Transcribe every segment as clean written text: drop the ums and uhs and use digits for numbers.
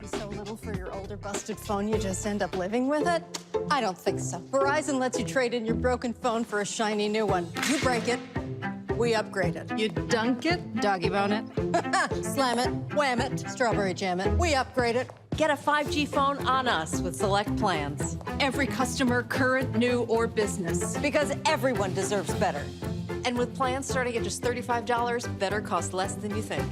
So little for your older busted phone, you just end up living with it? I don't think so. Verizon lets you trade in your broken phone for a shiny new one. You break it, we upgrade it. You dunk it, doggy bone it. Slam it, wham it, strawberry jam it. We upgrade it. Get a 5G phone on us with select plans. Every customer, current, new, or business. Because everyone deserves better. And with plans starting at just $35, better costs less than you think.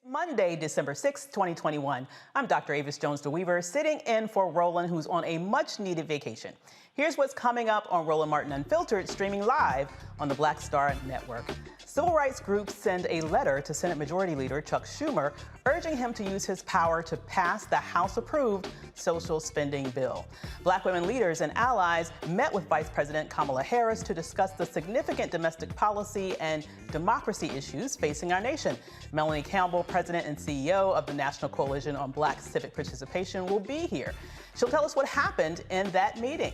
Monday, December 6, 2021. I'm Dr. Avis Jones-DeWeaver, sitting in for Roland, who's on a much-needed vacation. Here's what's coming up on Roland Martin Unfiltered, streaming live on the Black Star Network. Civil rights groups send a letter to Senate Majority Leader Chuck Schumer, urging him to use his power to pass the House-approved social spending bill. Black women leaders and allies met with Vice President Kamala Harris to discuss the significant domestic policy and democracy issues facing our nation. Melanie Campbell, President and CEO of the National Coalition on Black Civic Participation, will be here. She'll tell us what happened in that meeting.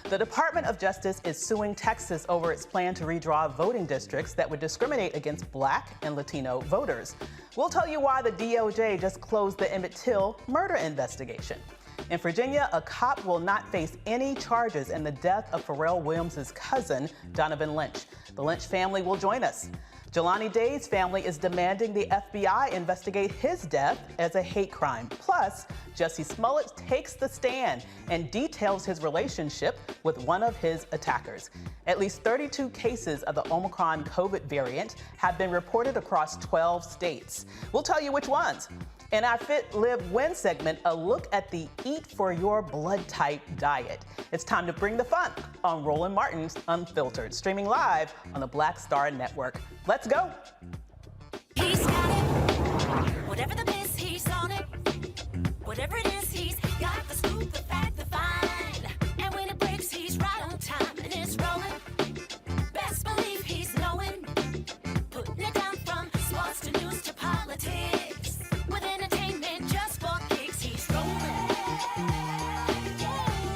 The Department of Justice is suing Texas over its plan to redraw voting districts that would discriminate against Black and Latino voters. We'll tell you why the DOJ just closed the Emmett Till murder investigation. In Virginia, a cop will not face any charges in the death of Pharrell Williams' cousin, Donovan Lynch. The Lynch family will join us. Jelani Day's family is demanding the FBI investigate his death as a hate crime. Plus, Jussie Smollett takes the stand and details his relationship with one of his attackers. At least 32 cases of the Omicron COVID variant have been reported across 12 states. We'll tell you which ones. In our Fit, Live, Win segment, a look at the Eat for Your Blood Type diet. It's time to bring the fun on Roland Martin's Unfiltered, streaming live on the Black Star Network. Let's go. He's got it. Whatever the biz, he's on it. Whatever it is, he's got the scoop, the fact, the find. And when it breaks, he's right on time and it's rolling. Best believe he's knowing. Putting it down from sports to news to politics. With entertainment just for kicks, he's rolling.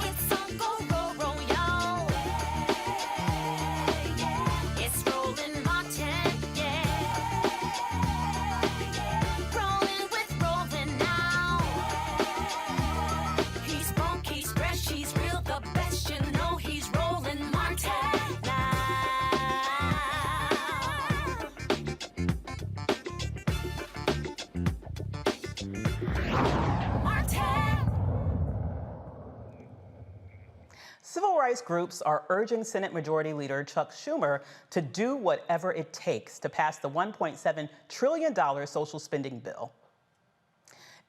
It's on go, roll, y'all. It's Roland Martin, yeah. Rolling with Roland now. He's funk, he's fresh, he's real, the best, you know he's Roland Martin now. Civil rights groups are urging Senate Majority Leader Chuck Schumer to do whatever it takes to pass the $1.7 trillion social spending bill.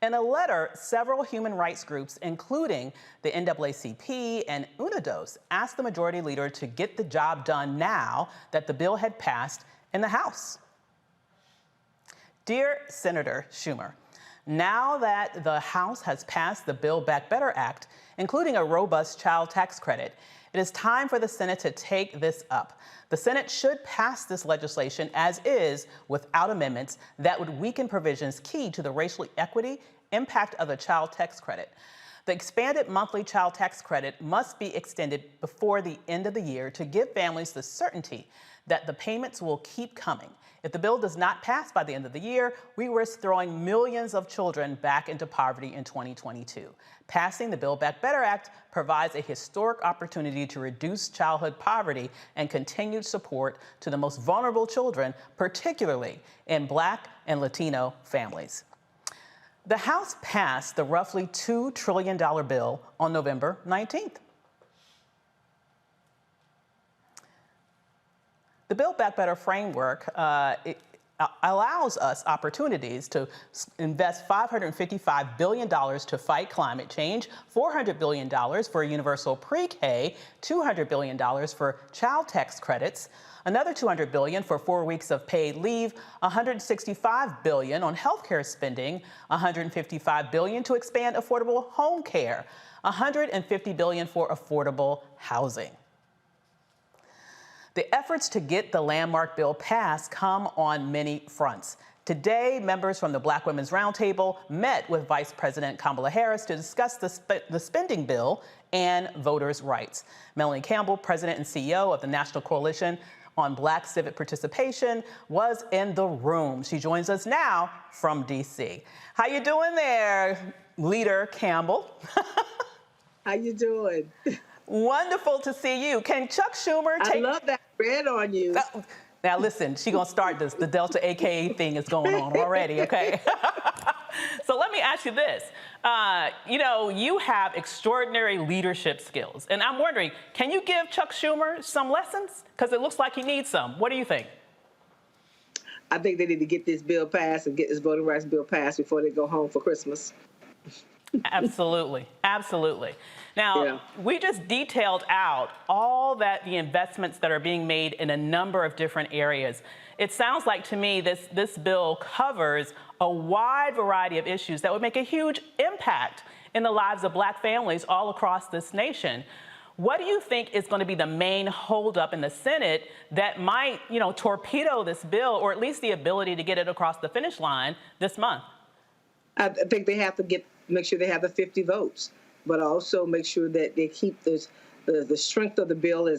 In a letter, several human rights groups, including the NAACP and UNIDOS, asked the Majority Leader to get the job done now that the bill had passed in the House. Dear Senator Schumer, now that the House has passed the Build Back Better Act, including a robust child tax credit, it is time for the Senate to take this up. The Senate should pass this legislation as is without amendments that would weaken provisions key to the racial equity impact of the child tax credit. The expanded monthly child tax credit must be extended before the end of the year to give families the certainty that the payments will keep coming. If the bill does not pass by the end of the year, we risk throwing millions of children back into poverty in 2022. Passing the Build Back Better Act provides a historic opportunity to reduce childhood poverty and continued support to the most vulnerable children, particularly in Black and Latino families. The House passed the roughly $2 trillion bill on November 19th. The Build Back Better framework allows us opportunities to invest $555 billion to fight climate change, $400 billion for universal pre-K, $200 billion for child tax credits, another $200 billion for 4 weeks of paid leave, $165 billion on healthcare spending, $155 billion to expand affordable home care, $150 billion for affordable housing. The efforts to get the landmark bill passed come on many fronts. Today, members from the Black Women's Roundtable met with Vice President Kamala Harris to discuss the spending bill and voters' rights. Melanie Campbell, President and CEO of the National Coalition on Black Civic Participation, was in the room. She joins us now from D.C. How you doing there, Leader Campbell? How you doing? Wonderful to see you. Can Chuck Schumer take... I love that red on you. Now listen, she's gonna start this. The Delta AKA thing is going on already, okay? So let me ask you this. You have extraordinary leadership skills. And I'm wondering, can you give Chuck Schumer some lessons? Because it looks like he needs some. What do you think? I think they need to get this bill passed and get this voting rights bill passed before they go home for Christmas. Absolutely, absolutely. Now, we just detailed out all that the investments that are being made in a number of different areas. It sounds like to me this bill covers a wide variety of issues that would make a huge impact in the lives of Black families all across this nation. What do you think is going to be the main holdup in the Senate that might, torpedo this bill, or at least the ability to get it across the finish line this month? I think they have to make sure they have the 50 votes, but also make sure that they keep the strength of the bill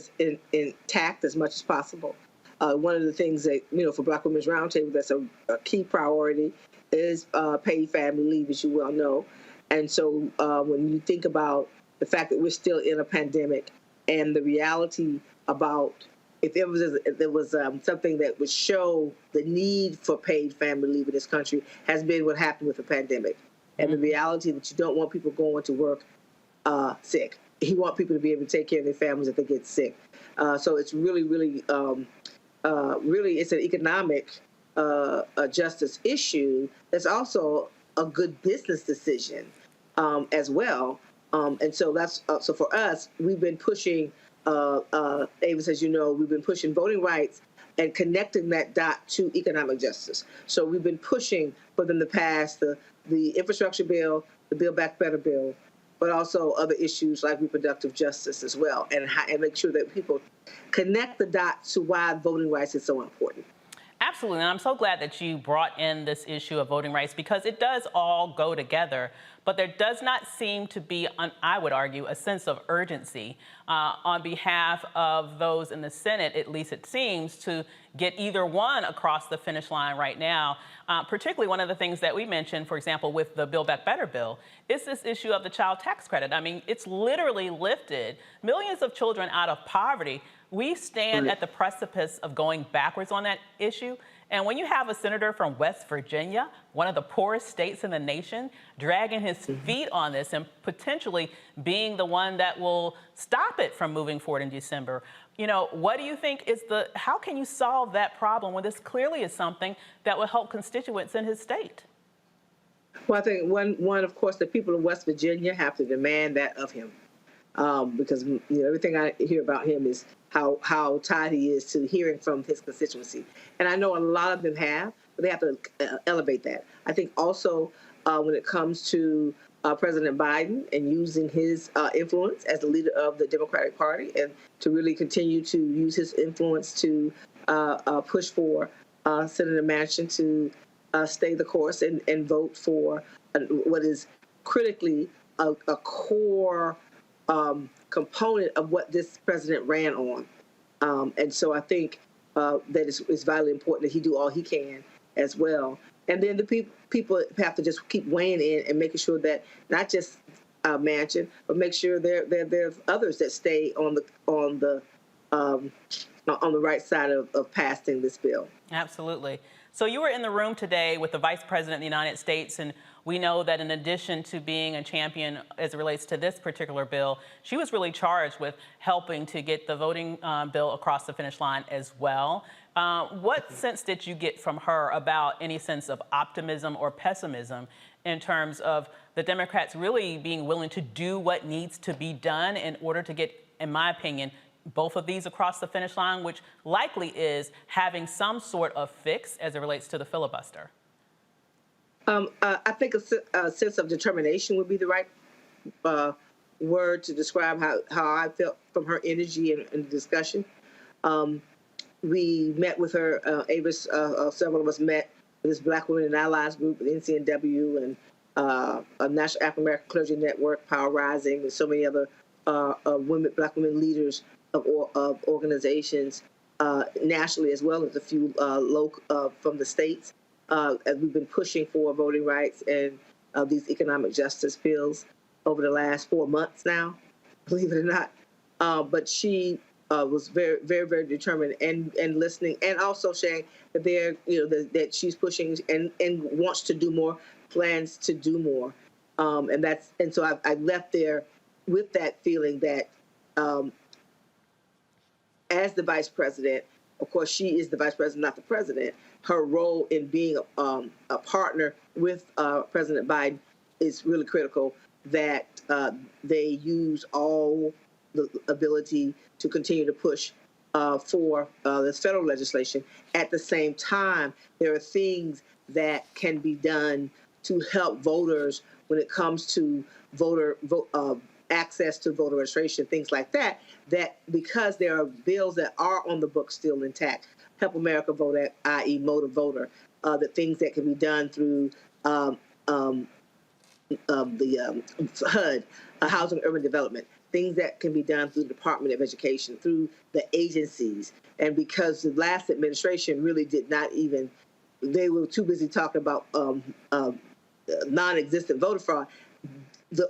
intact as much as possible. One of the things that, for Black Women's Roundtable, that's a key priority is paid family leave, as you well know. And so when you think about the fact that we're still in a pandemic and the reality about if there was something that would show the need for paid family leave in this country has been what happened with the pandemic. And the reality that you don't want people going to work sick. You want people to be able to take care of their families if they get sick. So it's really, really, it's an economic justice issue. It's also a good business decision as well. And so that's so for us, we've been pushing, Avis, as you know, we've been pushing voting rights and connecting that dot to economic justice. So we've been pushing for them to pass the infrastructure bill, the Build Back Better bill, but also other issues like reproductive justice as well, and make sure that people connect the dots to why voting rights is so important. Absolutely, and I'm so glad that you brought in this issue of voting rights because it does all go together, but there does not seem to be, I would argue, a sense of urgency on behalf of those in the Senate, at least it seems, to get either one across the finish line right now. Particularly one of the things that we mentioned, for example, with the Build Back Better bill, is this issue of the child tax credit. I mean, it's literally lifted millions of children out of poverty. We stand at the precipice of going backwards on that issue. And when you have a senator from West Virginia, one of the poorest states in the nation, dragging his feet on this and potentially being the one that will stop it from moving forward in December, what do you think is how can you solve that problem when this clearly is something that will help constituents in his state? Well, I think one, of course, the people of West Virginia have to demand that of him. Because everything I hear about him is how tied he is to hearing from his constituency. And I know a lot of them have, but they have to elevate that. I think also when it comes to President Biden and using his influence as the leader of the Democratic Party and to really continue to use his influence to push for Senator Manchin to stay the course and vote for what is critically a core component of what this president ran on. And so I think that it's vitally important that he do all he can as well. And then the people have to just keep weighing in and making sure that not just Manchin, but make sure there's others that stay on the right side of passing this bill. Absolutely. So you were in the room today with the Vice President of the United States, and we know that in addition to being a champion as it relates to this particular bill, she was really charged with helping to get the voting bill across the finish line as well. What sense did you get from her about any sense of optimism or pessimism in terms of the Democrats really being willing to do what needs to be done in order to get, in my opinion, both of these across the finish line, which likely is having some sort of fix as it relates to the filibuster? I think a sense of determination would be the right word to describe how I felt from her energy in the discussion. We met with her, Avis, several of us met with this Black Women and Allies group, the NCNW, and a National African American Clergy Network, Power Rising, and so many other Black women leaders of organizations nationally as well as a few local from the states, as we've been pushing for voting rights and these economic justice bills over the last 4 months now, believe it or not. But she was very, very, very determined and listening, and also saying that that she's pushing and wants to do more, plans to do more, and so I left there with that feeling that as the vice president, of course she is the vice president, not the president. Her role in being a partner with President Biden is really critical. That they use all the ability to continue to push for this federal legislation. At the same time, there are things that can be done to help voters when it comes to access to voter registration, things like that, that because there are bills that are on the books still intact, Help America Vote Act, i.e. Motive Voter, the things that can be done through the HUD, Housing and Urban Development, things that can be done through the Department of Education, through the agencies. And because the last administration really did not even, they were too busy talking about non-existent voter fraud,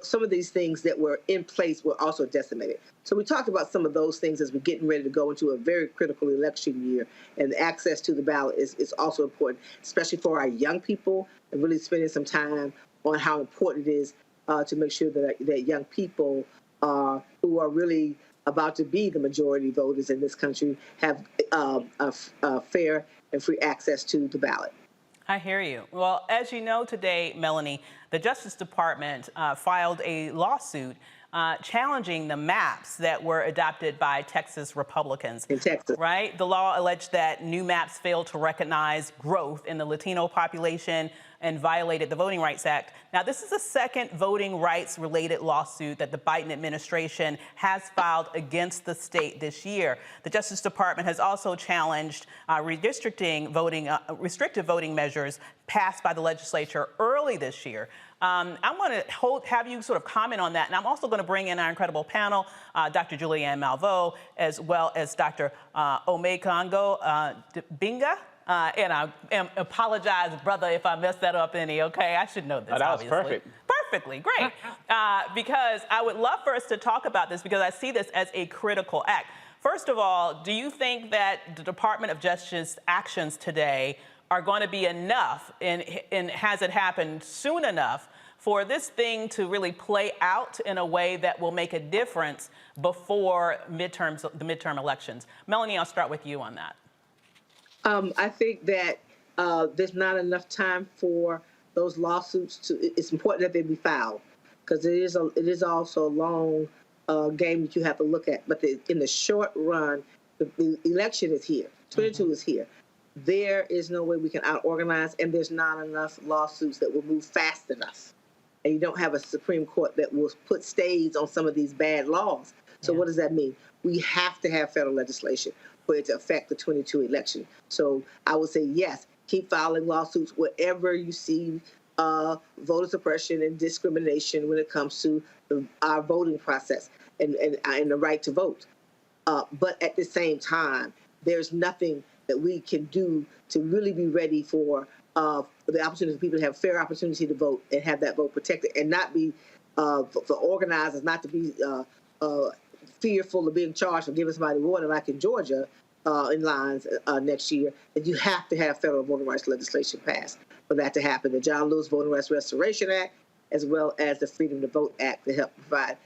some of these things that were in place were also decimated. So we talked about some of those things as we're getting ready to go into a very critical election year, and access to the ballot is also important, especially for our young people, and really spending some time on how important it is to make sure that young people who are really about to be the majority voters in this country have fair and free access to the ballot. I hear you. Well, as you know today, Melanie, the Justice Department filed a lawsuit challenging the maps that were adopted by Texas Republicans. In Texas. Right? The law alleged that new maps failed to recognize growth in the Latino population and violated the Voting Rights Act. Now, this is the second voting rights-related lawsuit that the Biden administration has filed against the state this year. The Justice Department has also challenged redistricting voting, restrictive voting measures passed by the legislature early this year. I'm going to have you sort of comment on that, and I'm also going to bring in our incredible panel, Dr. Julianne Malveaux, as well as Dr. Omekongo Binga. And I apologize, brother, if I messed that up any, okay? I should know this, that obviously. was perfect. Perfectly, great. Because I would love for us to talk about this because I see this as a critical act. First of all, do you think that the Department of Justice actions today are going to be enough, and has it happened soon enough for this thing to really play out in a way that will make a difference before the midterm elections? Melanie, I'll start with you on that. I think that there's not enough time for those lawsuits to. It's important that they be filed because it is also a long game that you have to look at. But in the short run, the election is here. 22 is here. There is no way we can out-organize, and there's not enough lawsuits that will move fast enough. And you don't have a Supreme Court that will put stays on some of these bad laws. So what does that mean? We have to have federal legislation for it to affect the 22 election. So I would say, yes, keep filing lawsuits wherever you see voter suppression and discrimination when it comes to our voting process and the right to vote. But at the same time, there's nothing that we can do to really be ready for the opportunity for people to have fair opportunity to vote and have that vote protected, and not be for organizers not to be fearful of being charged for giving somebody water, like in Georgia, in lines next year. That you have to have federal voting rights legislation passed for that to happen. The John Lewis Voting Rights Restoration Act, as well as the Freedom to Vote Act, to help provide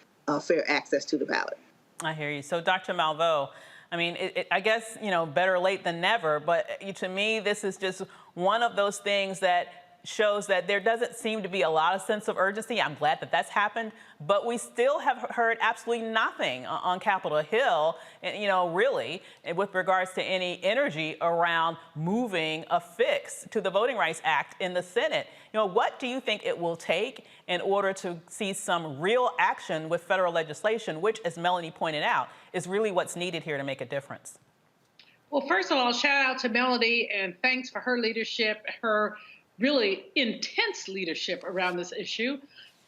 fair access to the ballot. I hear you. So, Dr. Malveaux, I mean, I guess, you know, better late than never, but to me, this is just one of those things that shows that there doesn't seem to be a lot of sense of urgency. I'm glad that that's happened, but we still have heard absolutely nothing on Capitol Hill, you know, really, with regards to any energy around moving a fix to the Voting Rights Act in the Senate. You know, what do you think it will take in order to see some real action with federal legislation, which, as Melanie pointed out, is really what's needed here to make a difference? Well, first of all, shout out to Melanie, and thanks for her leadership, her really intense leadership around this issue.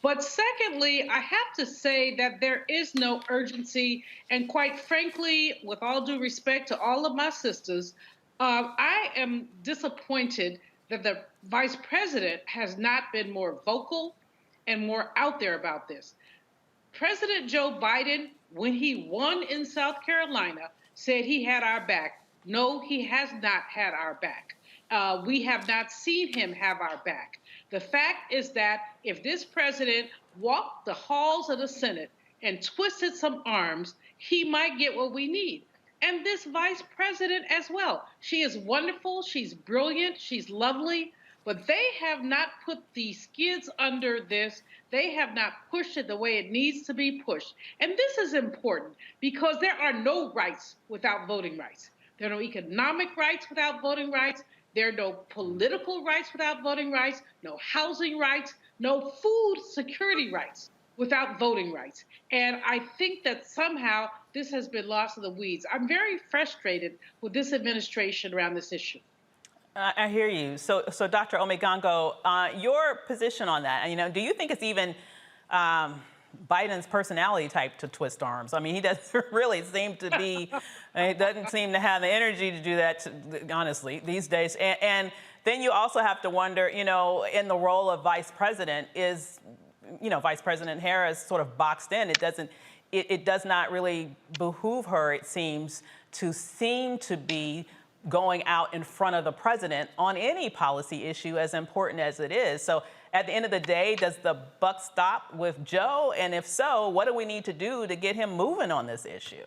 But secondly, I have to say that there is no urgency. And quite frankly, with all due respect to all of my sisters, I am disappointed that the vice president has not been more vocal and more out there about this. President Joe Biden, when he won in South Carolina, said he had our back. No, he has not had our back. We have not seen him have our back. The fact is that if this president walked the halls of the Senate and twisted some arms, he might get what we need. And this vice president as well. She is wonderful, she's brilliant, she's lovely, but they have not put the skids under this. They have not pushed it the way it needs to be pushed. And this is important because there are no rights without voting rights. There are no economic rights without voting rights. There are no political rights without voting rights, no housing rights, no food security rights without voting rights. And I think that somehow this has been lost in the weeds. I'm very frustrated with this administration around this issue. I hear you. So Dr. Omegongo, your position on that, do you think it's even Biden's personality type to twist arms? I mean, he doesn't really seem to be, he doesn't seem to have the energy to do that, honestly, these days. And then you also have to wonder, in the role of vice president, is, Vice President Harris sort of boxed in. It does not really behoove her, it seems to be going out in front of the president on any policy issue, as important as it is. So at the end of the day, does the buck stop with Joe? And if so, what do we need to do to get him moving on this issue?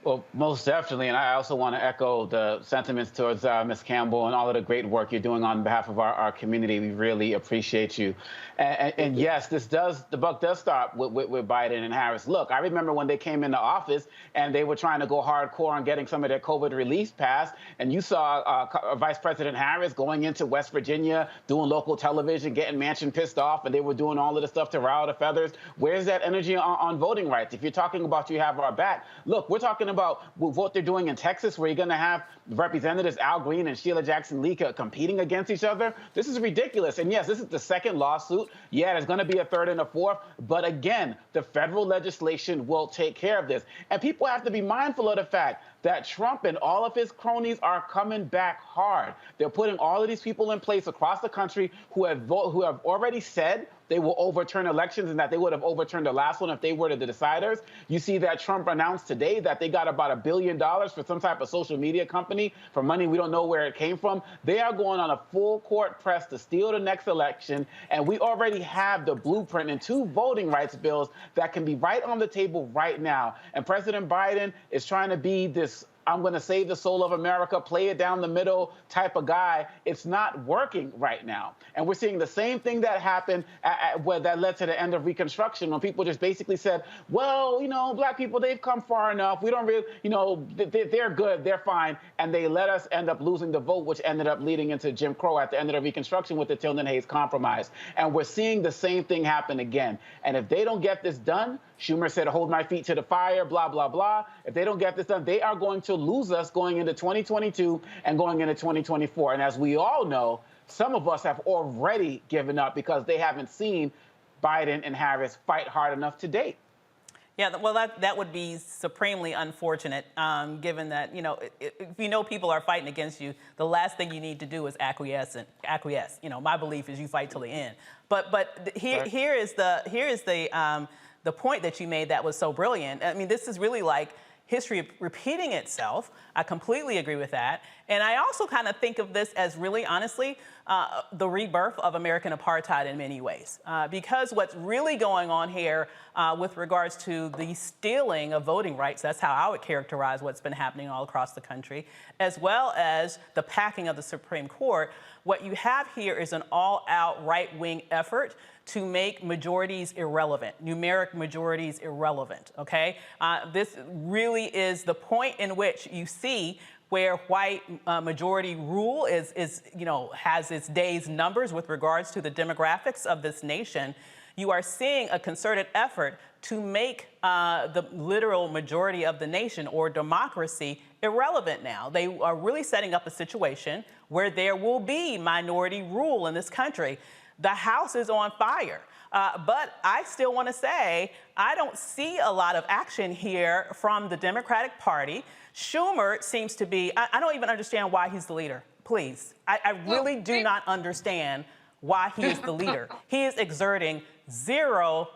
Well, most definitely. And I also want to echo the sentiments towards Ms. Campbell and all of the great work you're doing on behalf of our community. We really appreciate you. And yes, the buck does stop with Biden and Harris. Look, I remember when they came into office and they were trying to go hardcore on getting some of their COVID relief passed. And you saw Vice President Harris going into West Virginia, doing local television, getting Manchin pissed off, and they were doing all of the stuff to rile the feathers. Where's that energy on voting rights? If you're talking about you have our back, look, we're talking about what they're doing in Texas, where you're going to have Representatives Al Green and Sheila Jackson-Lee competing against each other. This is ridiculous. And yes, this is the second lawsuit. Yeah, there's going to be a third and a fourth. But again, the federal legislation will take care of this. And people have to be mindful of the fact that Trump and all of his cronies are coming back hard. They're putting all of these people in place across the country who have already said they will overturn elections and that they would have overturned the last one if they were the deciders. You see that Trump announced today that they got about $1 billion for some type of social media company for money we don't know where it came from. They are going on a full court press to steal the next election. And we already have the blueprint and 2 voting rights bills that can be right on the table right now. And President Biden is trying to be this I'm going to save the soul of America, play it down the middle type of guy. It's not working right now. And we're seeing the same thing that happened where that led to the end of Reconstruction, when people just basically said, well, Black people, they've come far enough. We don't really, they're good, they're fine. And they let us end up losing the vote, which ended up leading into Jim Crow at the end of the Reconstruction with the Tilden-Hayes Compromise. And we're seeing the same thing happen again. And if they don't get this done, Schumer said, hold my feet to the fire, blah, blah, blah. If they don't get this done, they are going to lose us going into 2022 and going into 2024. And as we all know, some of us have already given up because they haven't seen Biden and Harris fight hard enough to date. Yeah, well, that would be supremely unfortunate, given that, if people are fighting against you, the last thing you need to do is acquiesce. My belief is you fight till the end. But here is the point that you made that was so brilliant. I mean, this is really like history repeating itself. I completely agree with that. And I also kind of think of this as really, honestly, the rebirth of American apartheid in many ways. Because what's really going on here with regards to the stealing of voting rights, that's how I would characterize what's been happening all across the country, as well as the packing of the Supreme Court, what you have here is an all-out right-wing effort to make majorities irrelevant, numeric majorities irrelevant, okay? This really is the point in which you see where white majority rule has its days numbers with regards to the demographics of this nation. You are seeing a concerted effort to make the literal majority of the nation, or democracy, irrelevant now. They are really setting up a situation where there will be minority rule in this country. The House is on fire. But I still want to say, I don't see a lot of action here from the Democratic Party. Schumer seems to be, I don't even understand why he's the leader. Please. I really do not understand why he is the leader. He is exerting zero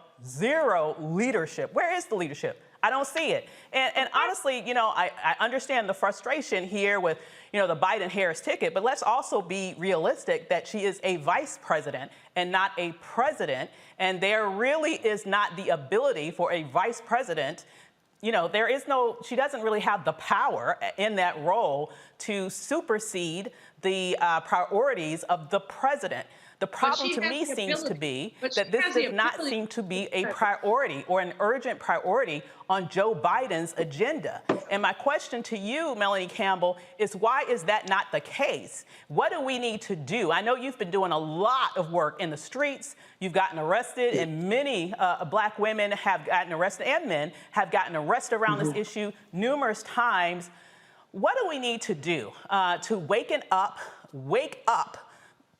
leadership. Where is the leadership? I don't see it. And honestly, you know, I understand the frustration here with, you know, the Biden-Harris ticket, but let's also be realistic that she is a vice president and not a president. And there really is not the ability for a vice president, you know, she doesn't really have the power in that role to supersede the priorities of the president. The problem to me seems to be that this does not seem to be a priority or an urgent priority on Joe Biden's agenda. And my question to you, Melanie Campbell, is why is that not the case? What do we need to do? I know you've been doing a lot of work in the streets. You've gotten arrested, and many Black women have gotten arrested, and men have gotten arrested around this issue numerous times. What do we need to do to wake up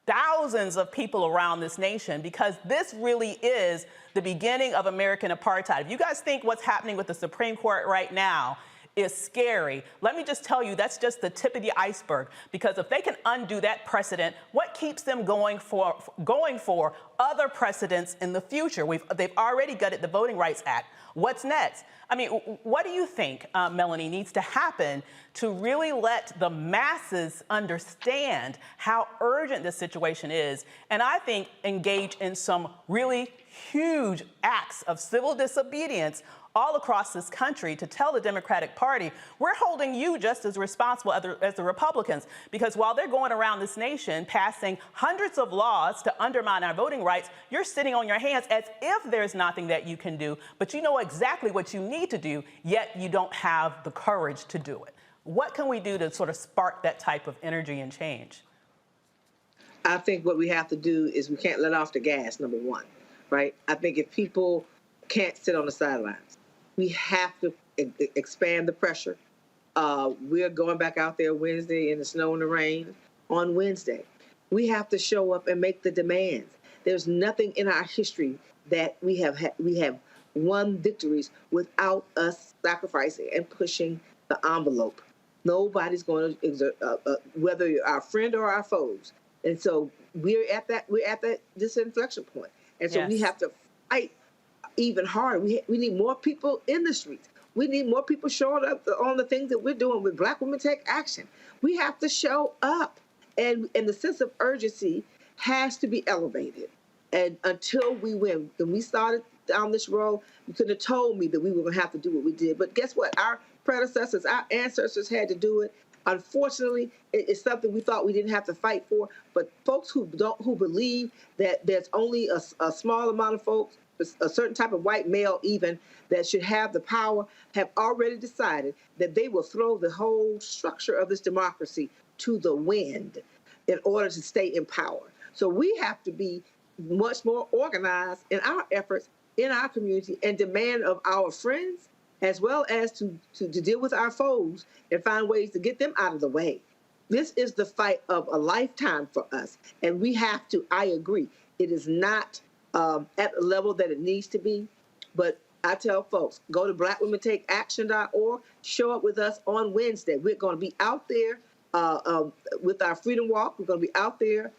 thousands of people around this nation, because this really is the beginning of American apartheid. If you guys think what's happening with the Supreme Court right now is scary, let me just tell you that's just the tip of the iceberg, because if they can undo that precedent, what keeps them going for other precedents in the future? They've already gutted the Voting Rights Act. What's next? I mean, what do you think, Melanie, needs to happen to really let the masses understand how urgent this situation is? And I think engage in some really huge acts of civil disobedience all across this country to tell the Democratic Party, we're holding you just as responsible as the Republicans, because while they're going around this nation passing hundreds of laws to undermine our voting rights, you're sitting on your hands as if there's nothing that you can do, but you know exactly what you need to do, yet you don't have the courage to do it. What can we do to sort of spark that type of energy and change? I think what we have to do is we can't let off the gas, number one, right? I think if people can't sit on the sidelines, we have to expand the pressure. We're going back out there Wednesday in the snow and the rain on Wednesday. We have to show up and make the demands. There's nothing in our history that we have won victories without us sacrificing and pushing the envelope. Nobody's going to exert, whether you're our friend or our foes. And so we're at this inflection point. And so we have to fight even harder. We need more people in the streets. We need more people showing up on the things that we're doing with Black Women Take Action. We have to show up. And the sense of urgency has to be elevated. And until we win, when we started down this road, you could have told me that we were going to have to do what we did. But guess what? Our predecessors, our ancestors had to do it. Unfortunately, it's something we thought we didn't have to fight for. But folks who believe that there's only a small amount of folks, a certain type of white male even, that should have the power, have already decided that they will throw the whole structure of this democracy to the wind in order to stay in power. So we have to be much more organized in our efforts in our community and demand of our friends, as well as to deal with our foes and find ways to get them out of the way. This is the fight of a lifetime for us. And we have to, I agree, it is not at the level that it needs to be. But I tell folks, go to blackwomentake.action.org, show up with us on Wednesday. We're going to be out there with our Freedom Walk. We're going to be out there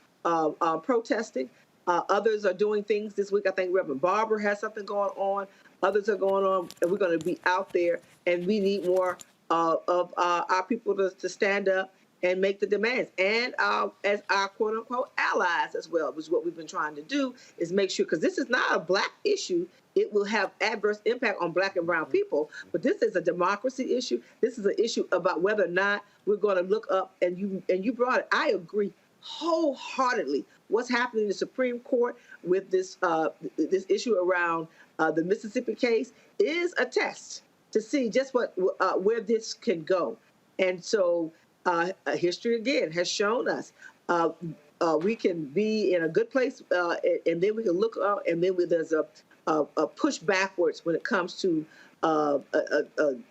protesting. Others are doing things this week. I think Reverend Barber has something going on. Others are going on, and we're going to be out there. And we need more of our people to stand up and make the demands, and as our quote-unquote allies as well, which is what we've been trying to do, is make sure, because this is not a Black issue. It will have adverse impact on Black and brown people, but this is a democracy issue. This is an issue about whether or not we're going to look up, and you brought it. I agree wholeheartedly. What's happening in the Supreme Court with this issue around the Mississippi case is a test to see just where this can go. And so history again has shown us we can be in a good place, and then we can look up, and then there's a push backwards when it comes to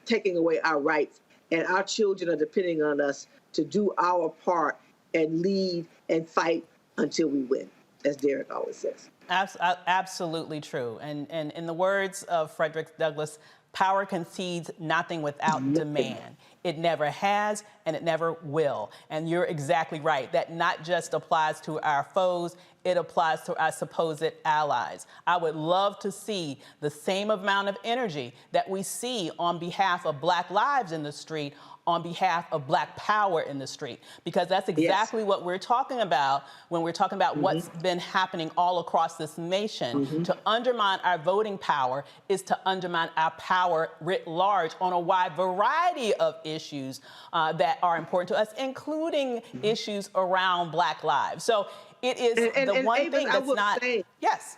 taking away our rights. And our children are depending on us to do our part and lead and fight until we win. as Derek always says. Absolutely true. And in the words of Frederick Douglass, power concedes nothing without demand. It never has, and it never will. And you're exactly right. That not just applies to our foes, it applies to our supposed allies. I would love to see the same amount of energy that we see on behalf of Black lives in the street, on behalf of Black power in the street, because that's exactly what we're talking about when we're talking about what's been happening all across this nation. To undermine our voting power is to undermine our power writ large on a wide variety of issues that are important to us, including issues around Black lives. So it is the one thing that's not. Yes.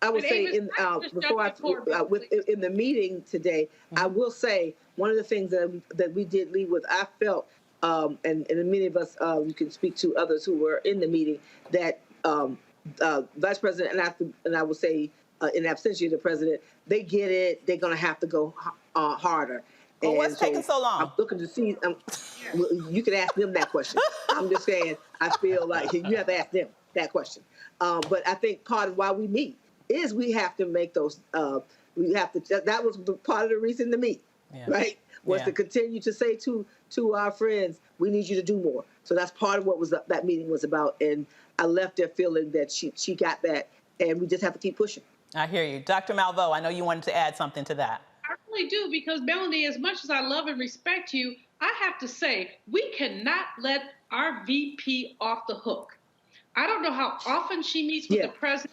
I would say in the meeting today, I will say one of the things that we did lead with, I felt, and many of us, you can speak to others who were in the meeting, that Vice President and I would say in absentia of the president, they get it. They're going to have to go harder. Well, what's taking so long? I'm looking to see. You can ask them that question. I'm just saying. I feel like you have to ask them that question. But I think part of why we meet is we have to make those. We have to. That was part of the reason to meet, right? Was to continue to say to our friends, we need you to do more. So that's part of what that meeting was about. And I left there feeling that she got that, and we just have to keep pushing. I hear you, Dr. Malveaux. I know you wanted to add something to that. I really do, because Melanie, as much as I love and respect you, I have to say we cannot let our VP off the hook. I don't know how often she meets with the president,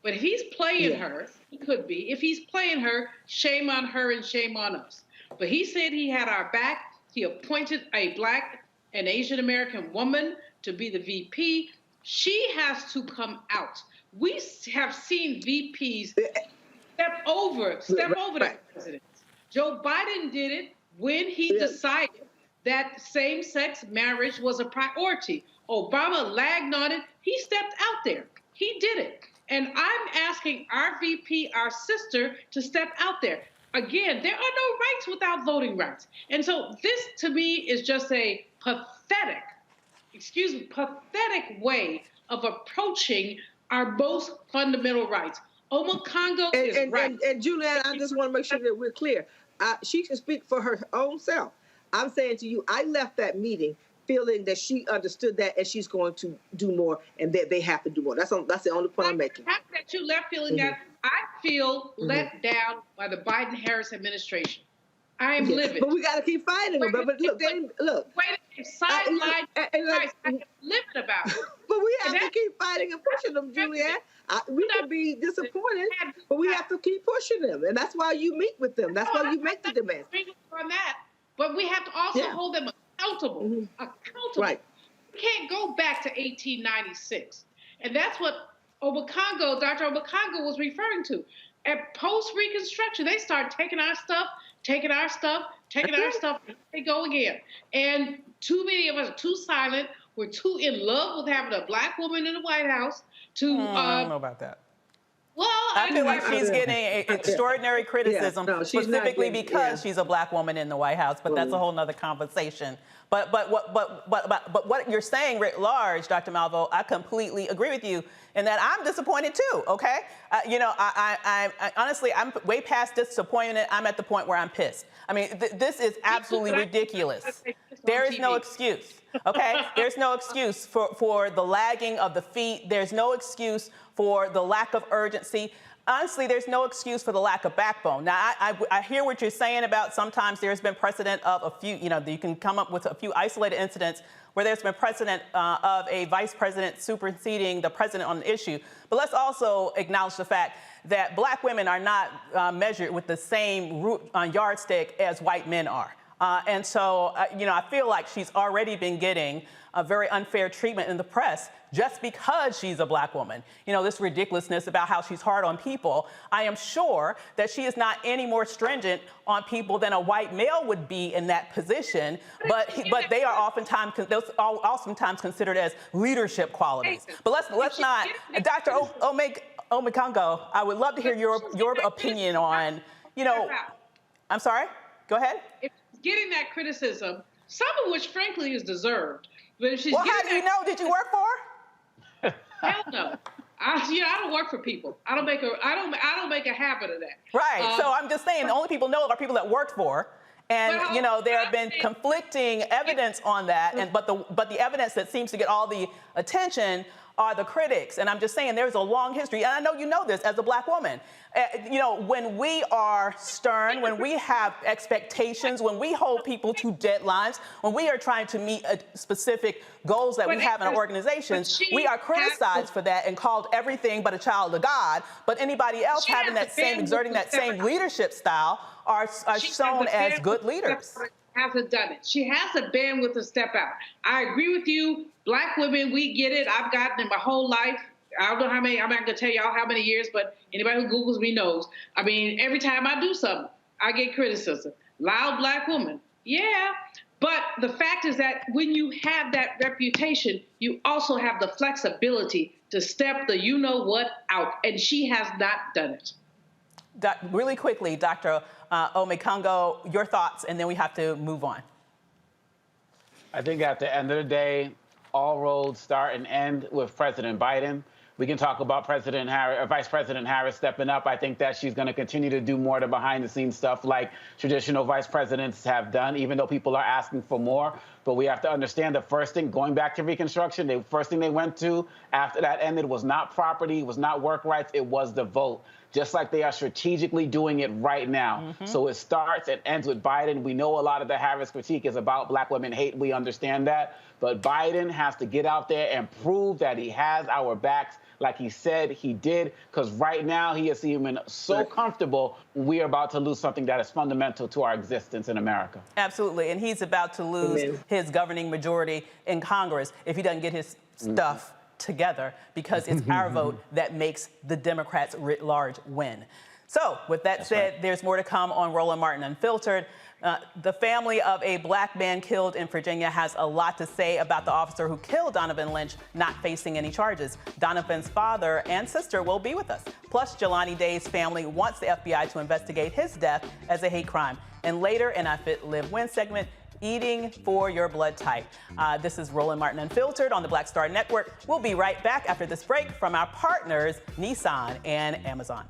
but if he's playing her, he could be. If he's playing her, shame on her and shame on us. But he said he had our back. He appointed a Black and Asian American woman to be the VP. She has to come out. We have seen VPs step over the president. Joe Biden did it when he decided that same-sex marriage was a priority. Obama lagged on it. He stepped out there. He did it. And I'm asking our VP, our sister, to step out there. Again, there are no rights without voting rights. And so this, to me, is just a pathetic way of approaching our most fundamental rights. Omokongo is right. And Julianne, I just want to make sure that we're clear. She can speak for her own self. I'm saying to you, I left that meeting feeling that she understood that, and she's going to do more, and that they have to do more. That's the only point I'm making. That you left feeling that. I feel let down by the Biden-Harris administration. I am livid. But we got to keep fighting them. But look, look. Wait, sideline. I'm livid about it. But we have to keep fighting and pushing them, Julianne. We can be disappointed, but we have to keep pushing them, and that's why you meet with them. That's why you make the demands. On that, but we have to also hold them accountable. Right. We can't go back to 1896, and that's what Dr. Omokongo was referring to. At post-Reconstruction, they start taking our stuff, and they go again. And too many of us are too silent. We're too in love with having a Black woman in the White House. I don't know about that. Well, I feel like she's getting extraordinary criticism, specifically because she's a Black woman in the White House. But that's a whole nother conversation. But what you're saying writ large, Dr. Malveaux, I completely agree with you in that I'm disappointed too. Okay, I honestly, I'm way past disappointed. I'm at the point where I'm pissed. I mean, this is absolutely ridiculous. There is no excuse. Okay, there's no excuse for the lagging of the feet. There's no excuse for the lack of urgency. Honestly, there's no excuse for the lack of backbone. Now, I hear what you're saying about sometimes there's been precedent of a few, you can come up with a few isolated incidents where there's been precedent of a vice president superseding the president on an issue. But let's also acknowledge the fact that Black women are not measured with the same yardstick as white men are. And so, I feel like she's already been getting a very unfair treatment in the press just because she's a Black woman. This ridiculousness about how she's hard on people. I am sure that she is not any more stringent on people than a white male would be in that position, but they are oftentimes considered as leadership qualities. But let's not, Dr. Omokongo, I would love to hear your opinion on, I'm sorry, go ahead. Getting that criticism, some of which, frankly, is deserved. But if she's how do you know? Did you work for her? Hell no. I don't work for people. I don't make a habit of that. Right. So I'm just saying the only people know are people that worked for. And there have been conflicting evidence on that, but the evidence that seems to get all the attention are the critics. And I'm just saying there's a long history, and I know you know this as a Black woman. When we are stern, when we have expectations, when we hold people to deadlines, when we are trying to meet specific goals that we have in our organizations, we are criticized for that and called everything but a child of God. But anybody else exerting that same leadership style are shown as good leaders. Hasn't done it. She has the bandwidth to step out. I agree with you. Black women, we get it. I've gotten it my whole life. I don't know how many, I'm not going to tell y'all how many years, but anybody who Googles me knows. I mean, every time I do something, I get criticism. Loud Black woman. Yeah. But the fact is that when you have that reputation, you also have the flexibility to step the you-know-what out. And she has not done it. Really quickly, Dr. Omekongo, your thoughts, and then we have to move on. I think at the end of the day, all roads start and end with President Biden. We can talk about Vice President Harris stepping up. I think that she's going to continue to do more of the behind-the-scenes stuff like traditional vice presidents have done, even though people are asking for more. But we have to understand the first thing, going back to Reconstruction, the first thing they went to after that ended was not property, was not work rights, it was the vote. Just like they are strategically doing it right now. So it starts and ends with Biden. We know a lot of the Harris critique is about Black women hate. We understand that. But Biden has to get out there and prove that he has our backs like he said he did, because right now he is seeming so comfortable we are about to lose something that is fundamental to our existence in America. Absolutely, and he's about to lose his governing majority in Congress if he doesn't get his stuff together, because it's our vote that makes the Democrats writ large win. So with that said, there's more to come on Roland Martin Unfiltered. The family of a Black man killed in Virginia has a lot to say about the officer who killed Donovan Lynch not facing any charges. Donovan's father and sister will be with us. Plus, Jelani Day's family wants the FBI to investigate his death as a hate crime. And later in our Fit, Live, Win segment, eating for your blood type. This is Roland Martin Unfiltered on the Black Star Network. We'll be right back after this break from our partners, Nissan and Amazon.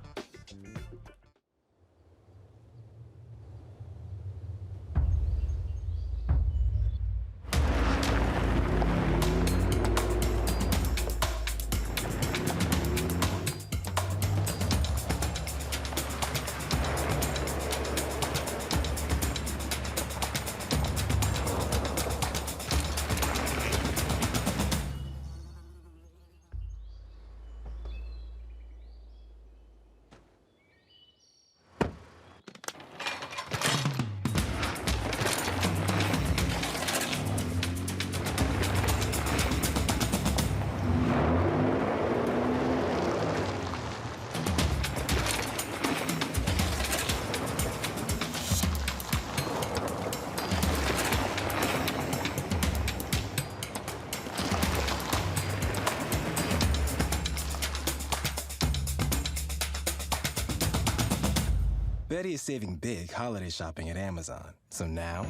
Betty is saving big holiday shopping at Amazon. So now,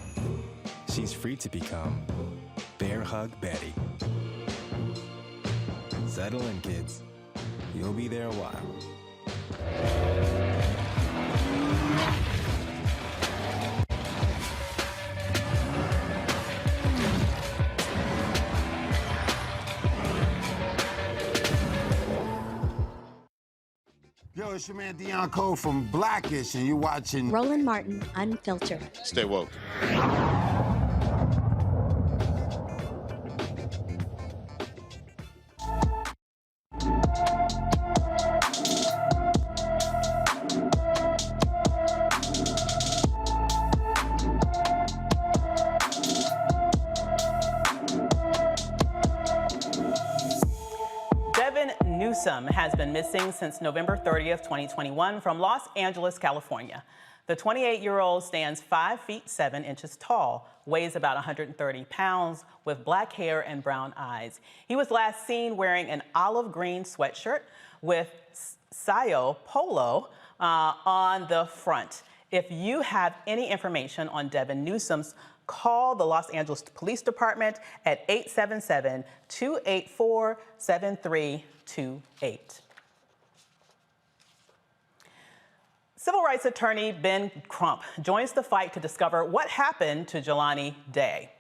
she's free to become Bear Hug Betty. Settle in, kids. You'll be there a while. Yo, it's your man Dion Cole from Blackish, and you're watching Roland Martin Unfiltered. Stay woke. Has been missing since November 30th, 2021 from Los Angeles, California. The 28-year-old stands 5 feet 7 inches tall, weighs about 130 pounds, with black hair and brown eyes. He was last seen wearing an olive green sweatshirt with Sayo Polo on the front. If you have any information on Devin Newsom's call the Los Angeles Police Department at 877-284-7328. Civil rights attorney Ben Crump joins the fight to discover what happened to Jelani Day.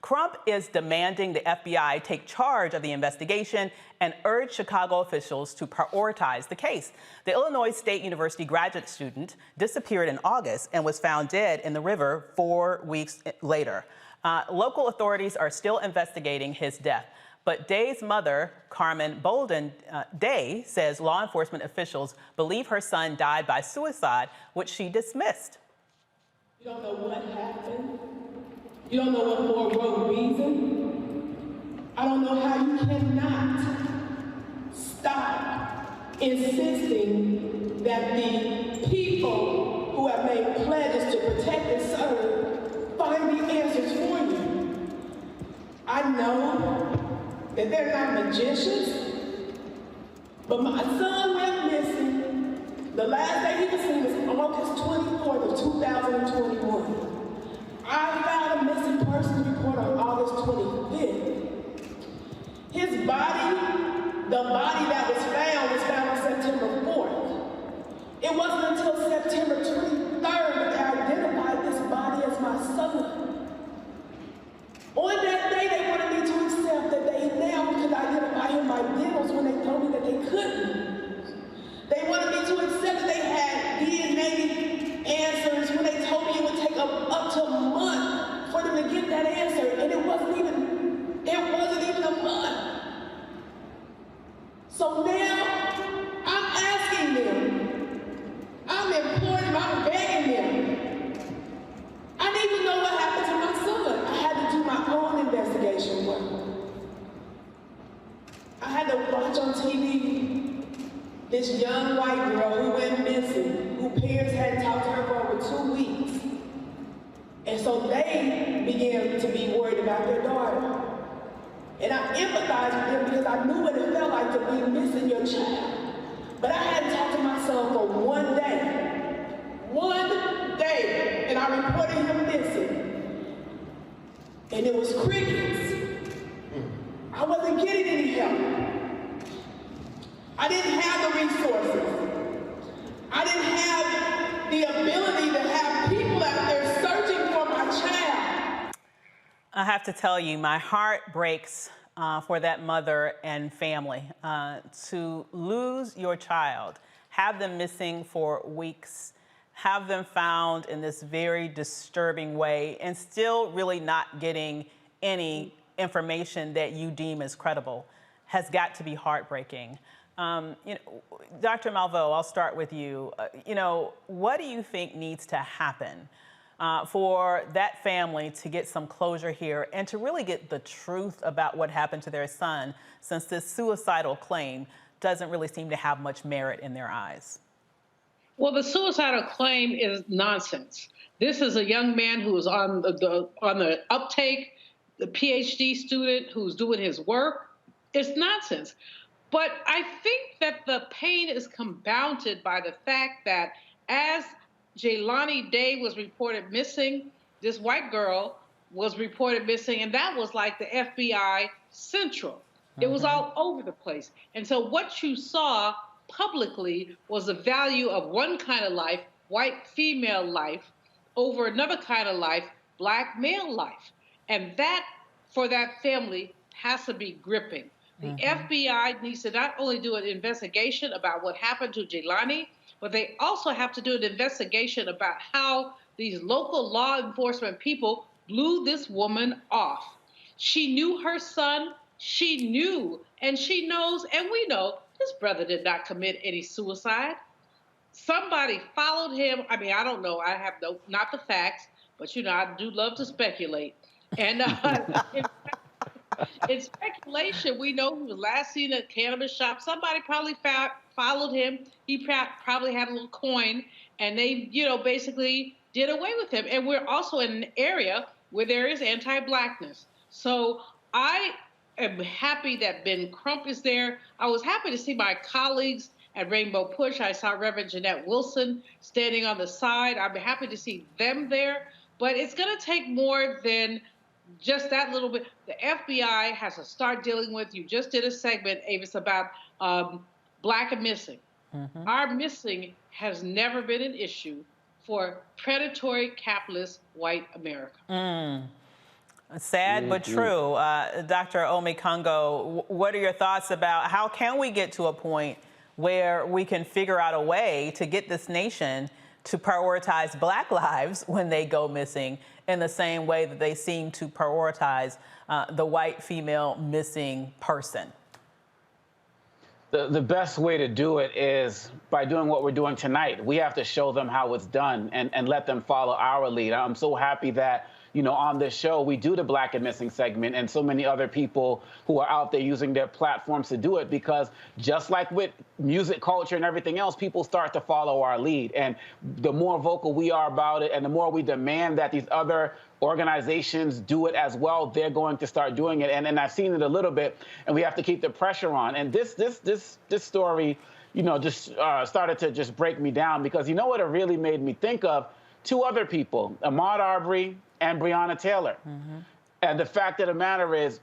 Crump is demanding the FBI take charge of the investigation and urge Chicago officials to prioritize the case. The Illinois State University graduate student disappeared in August and was found dead in the river 4 weeks later. Local authorities are still investigating his death. But Day's mother, Carmen Bolden Day, says law enforcement officials believe her son died by suicide, which she dismissed. You don't know what happened. You don't know what for what reason. I don't know how you cannot stop insisting that the people who have made pledges to protect and serve find the answers for you. I know that they're not magicians, but my son went missing. The last day he was seen was August 24th of 2021. I filed a missing persons report on August 25th. His body, the body that was found on September 4th. It wasn't until September 23rd that I identified this body as my son. On that day, they wanted me to accept that they now could identify him by dentals when they told me that they couldn't. They wanted me to accept that they had DNA answers when they told me it would take up to a month for them to get that answer, and it wasn't even a month. So now, I'm asking them, I'm imploring them, I'm begging them. I need to know what happened to my son. I had to do my own investigation work. I had to watch on TV this young white girl who went missing, whose parents hadn't talked to her for over 2 weeks. And so they began to be worried about their daughter. And I empathized with them because I knew what it felt like to be missing your child. But I hadn't talked to my son for 1 day. 1 day, and I reported him missing. And it was crickets. I wasn't getting any help. I didn't have the resources. I didn't have the ability to have people out there searching for my child. I have to tell you, my heart breaks for that mother and family. To lose your child, have them missing for weeks, have them found in this very disturbing way, and still really not getting any information that you deem as credible, has got to be heartbreaking. Dr. Malveaux, I'll start with you. What do you think needs to happen for that family to get some closure here and to really get the truth about what happened to their son, since this suicidal claim doesn't really seem to have much merit in their eyes? Well, the suicidal claim is nonsense. This is a young man who is on the uptake, the PhD student who's doing his work. It's nonsense. But I think that the pain is compounded by the fact that as Jelani Day was reported missing, this white girl was reported missing, and that was like the FBI Central. It was all over the place. And so what you saw publicly was the value of one kind of life, white female life, over another kind of life, black male life. And that, for that family, has to be gripping. The FBI needs to not only do an investigation about what happened to Jelani, but they also have to do an investigation about how these local law enforcement people blew this woman off. She knew her son, she knew, and she knows, and we know, his brother did not commit any suicide. Somebody followed him. I mean, I don't know. I have not the facts, but I do love to speculate. And in speculation, we know he was last seen at a cannabis shop. Somebody probably followed him. He probably had a little coin, and they, basically did away with him. And we're also in an area where there is anti-blackness. So I am happy that Ben Crump is there. I was happy to see my colleagues at Rainbow Push. I saw Reverend Jeanette Wilson standing on the side. I'm happy to see them there. But it's going to take more than just that little bit. The FBI has to start dealing with, you just did a segment, Avis, about Black and missing. Our missing has never been an issue for predatory, capitalist, white America. Sad but true. Dr. Omekongo, what are your thoughts about how can we get to a point where we can figure out a way to get this nation to prioritize Black lives when they go missing in the same way that they seem to prioritize the white female missing person? The best way to do it is by doing what we're doing tonight. We have to show them how it's done and let them follow our lead. I'm so happy that, you know, on this show, we do the Black and Missing segment and so many other people who are out there using their platforms to do it, because just like with music culture and everything else, people start to follow our lead. And the more vocal we are about it and the more we demand that these other organizations do it as well, they're going to start doing it. And I've seen it a little bit, and we have to keep the pressure on. And this story, you know, just started to just break me down, because you know what it really made me think of? Two other people, Ahmaud Arbery and Breonna Taylor. And the fact of the matter is,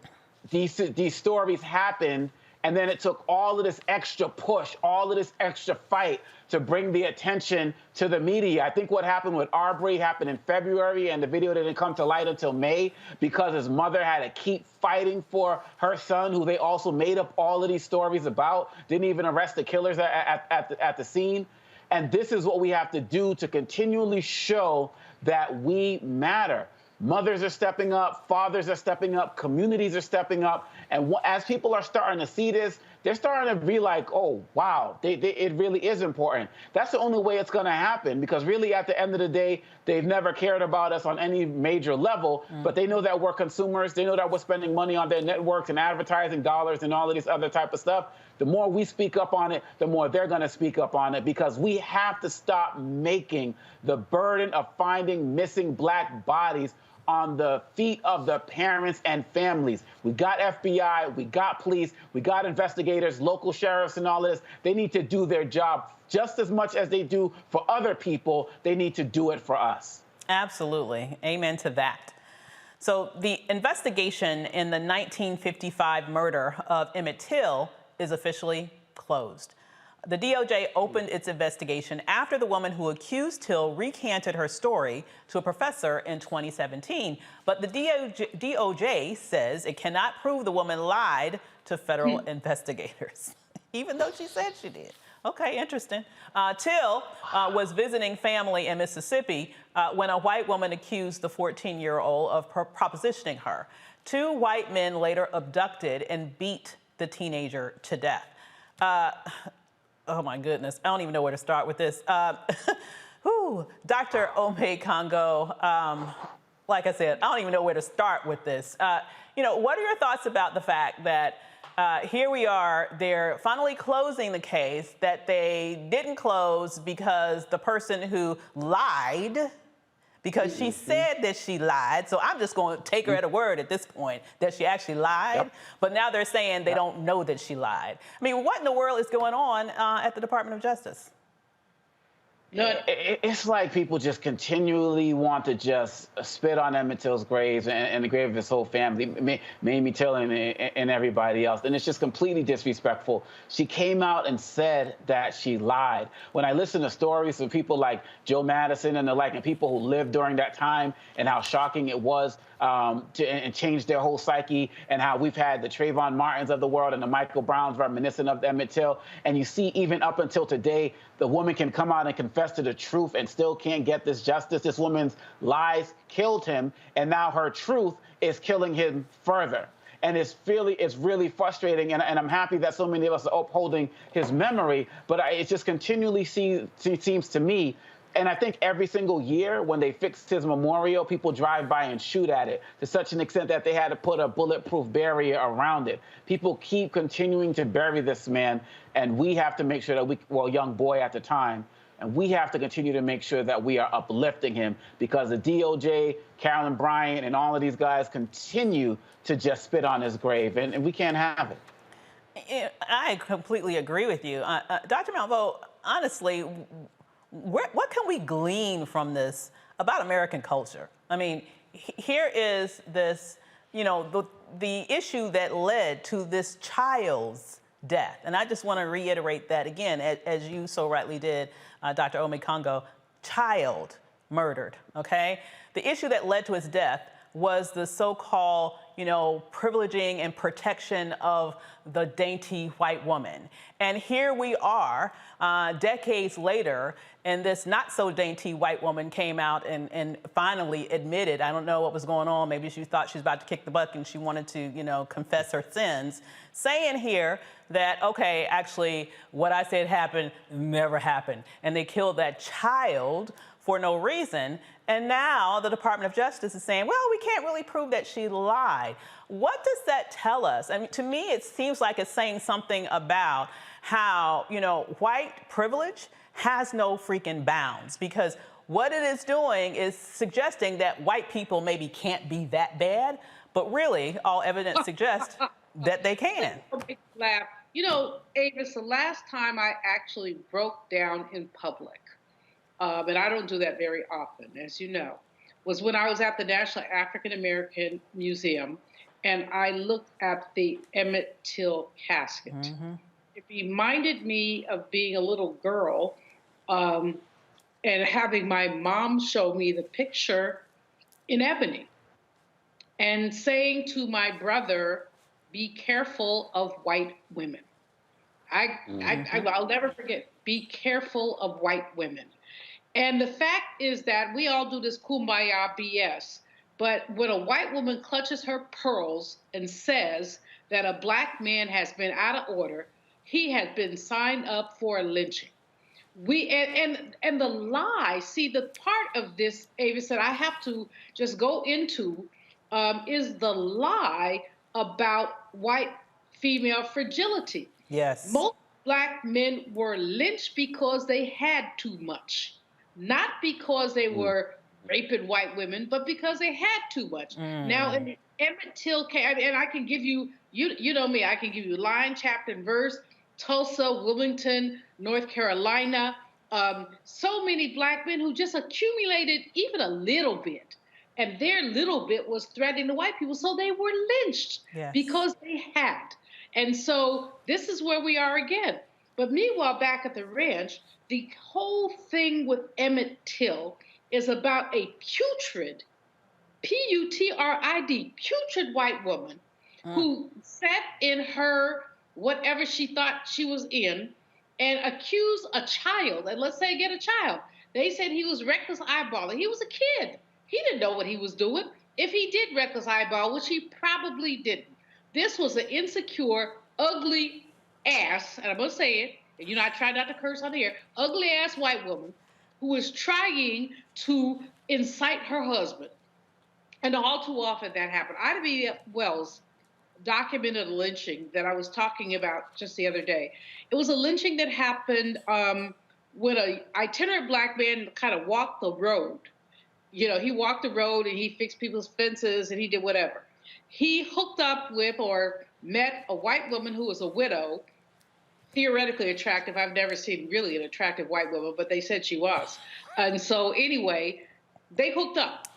these stories happened, and then it took all of this extra push, all of this extra fight to bring the attention to the media. I think what happened with Arbery happened in February, and the video didn't come to light until May because his mother had to keep fighting for her son, who they also made up all of these stories about, didn't even arrest the killers at the scene. And this is what we have to do to continually show that we matter. Mothers are stepping up, fathers are stepping up, communities are stepping up. And as people are starting to see this, they're starting to be like, oh, wow, it really is important. That's the only way it's going to happen, because really at the end of the day, they've never cared about us on any major level, but they know that we're consumers. They know that we're spending money on their networks and advertising dollars and all of these other type of stuff. The more we speak up on it, the more they're going to speak up on it, because we have to stop making the burden of finding missing Black bodies on the feet of the parents and families. We got FBI, we got police, we got investigators, local sheriffs and all of this. They need to do their job just as much as they do for other people. They need to do it for us. Absolutely. Amen to that. So the investigation in the 1955 murder of Emmett Till is officially closed. The DOJ opened its investigation after the woman who accused Till recanted her story to a professor in 2017. But the DOJ says it cannot prove the woman lied to federal investigators, even though she said she did. Okay, interesting. Till was visiting family in Mississippi when a white woman accused the 14-year-old of propositioning her. Two white men later abducted and beat the teenager to death. Oh my goodness, I don't even know where to start with this. Dr. Omekongo, like I said, I don't even know where to start with this. You know, what are your thoughts about the fact that here we are, they're finally closing the case that they didn't close because the person who lied, because she said that she lied, so I'm just going to take her at a word at this point, that she actually lied. But now they're saying they don't know that she lied. I mean, what in the world is going on at the Department of Justice? It's like people just continually want to just spit on Emmett Till's grave and the grave of his whole family, Mamie Till and everybody else. And it's just completely disrespectful. She came out and said that she lied. When I listen to stories from people like Joe Madison and the like, and people who lived during that time and how shocking it was and changed their whole psyche, and how we've had the Trayvon Martins of the world and the Michael Browns reminiscent of Emmett Till. And you see, even up until today, the woman can come out and confess to the truth and still can't get this justice. This woman's lies killed him, and now her truth is killing him further. And it's really frustrating, and I'm happy that so many of us are upholding his memory, but it just continually seems to me, and I think every single year when they fixed his memorial, people drive by and shoot at it to such an extent that they had to put a bulletproof barrier around it. People keep continuing to bury this man, and we have to make sure that a young boy at the time, and we have to continue to make sure that we are uplifting him, because the DOJ, Carolyn Bryant, and all of these guys continue to just spit on his grave, and we can't have it. I completely agree with you. Dr. Malveaux, honestly, what can we glean from this about American culture. I mean, here is this, you know, the issue that led to this child's death. And I just want to reiterate that again, as you so rightly did, Dr. Omekongo, child murdered, okay? The issue that led to his death was the so-called, you know, privileging and protection of the dainty white woman. And here we are, decades later, and this not so dainty white woman came out and finally admitted, I don't know what was going on, maybe she thought she was about to kick the bucket and she wanted to, you know, confess her sins, saying here that, okay, actually, what I said happened never happened. And they killed that child for no reason. And now the Department of Justice is saying, well, we can't really prove that she lied. What does that tell us? I mean, to me, it seems like it's saying something about how, you know, white privilege has no freaking bounds, because what it is doing is suggesting that white people maybe can't be that bad, but really all evidence suggests that they can. Laugh. You know, Avis, the last time I actually broke down in public, and I don't do that very often, as you know, was when I was at the National African American Museum, and I looked at the Emmett Till casket. Mm-hmm. It reminded me of being a little girl and having my mom show me the picture in ebony and saying to my brother, be careful of white women. I'll never forget, be careful of white women. And the fact is that we all do this kumbaya BS, but when a white woman clutches her pearls and says that a black man has been out of order, he has been signed up for a lynching. And the lie, see, the part of this, Avis, that I have to just go into is the lie about white female fragility. Yes. Most black men were lynched because they had too much. Not because they were raping white women, but because they had too much. Now, in the Emmett Till case, and I can give you, you know me, I can give you line, chapter, and verse, Tulsa, Wilmington, North Carolina, so many black men who just accumulated even a little bit. And their little bit was threatening the white people, so they were lynched because they had. And so this is where we are again. But meanwhile, back at the ranch, the whole thing with Emmett Till is about a putrid, P-U-T-R-I-D, putrid white woman who sat in her whatever she thought she was in and accused a child. And let's say get a child. They said he was reckless eyeballing. He was a kid. He didn't know what he was doing. If he did reckless eyeball, which he probably didn't. This was an insecure, ugly ass, and I'm going to say it, and you know I try not to curse on the air, ugly ass white woman who was trying to incite her husband. And all too often that happened. Ida B. Wells documented a lynching that I was talking about just the other day. It was a lynching that happened when an itinerant black man kind of walked the road. You know, he walked the road and he fixed people's fences and he did whatever. He hooked up with or met a white woman who was a widow, theoretically attractive. I've never seen really an attractive white woman, but they said she was. And so anyway, they hooked up.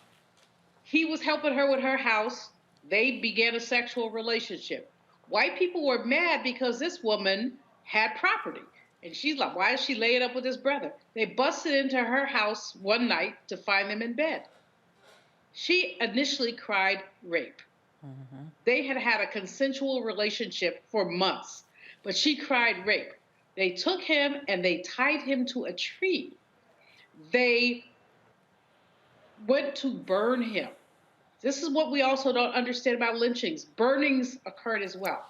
He was helping her with her house. They began a sexual relationship. White people were mad because this woman had property. And she's like, why is she laying up with his brother? They busted into her house one night to find them in bed. She initially cried rape. Mm-hmm. They had had a consensual relationship for months, but she cried rape. They took him and they tied him to a tree. They went to burn him. This is what we also don't understand about lynchings. Burnings occurred as well.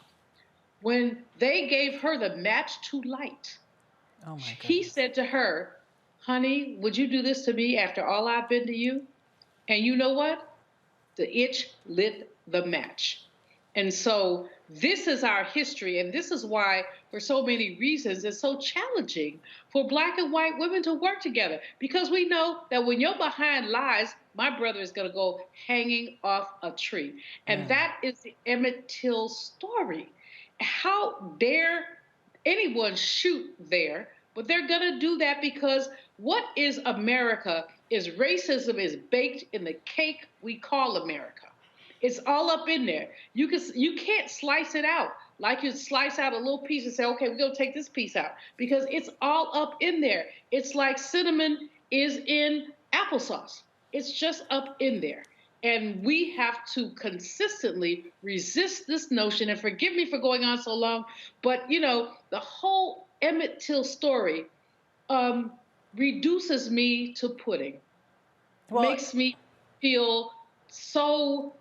When they gave her the match to light, he said to her, honey, would you do this to me after all I've been to you? And you know what? The itch lit the match. And so this is our history, and this is why, for so many reasons, it's so challenging for black and white women to work together, because we know that when you're behind lies, my brother is going to go hanging off a tree. And that is the Emmett Till story. How dare anyone shoot there? But they're going to do that because what is America is racism is baked in the cake we call America. It's all up in there. You can't slice it out. Like you slice out a little piece and say, okay, we're gonna take this piece out, because it's all up in there. It's like cinnamon is in applesauce. It's just up in there. And we have to consistently resist this notion, and forgive me for going on so long, but the whole Emmett Till story reduces me to pudding. Makes me feel so,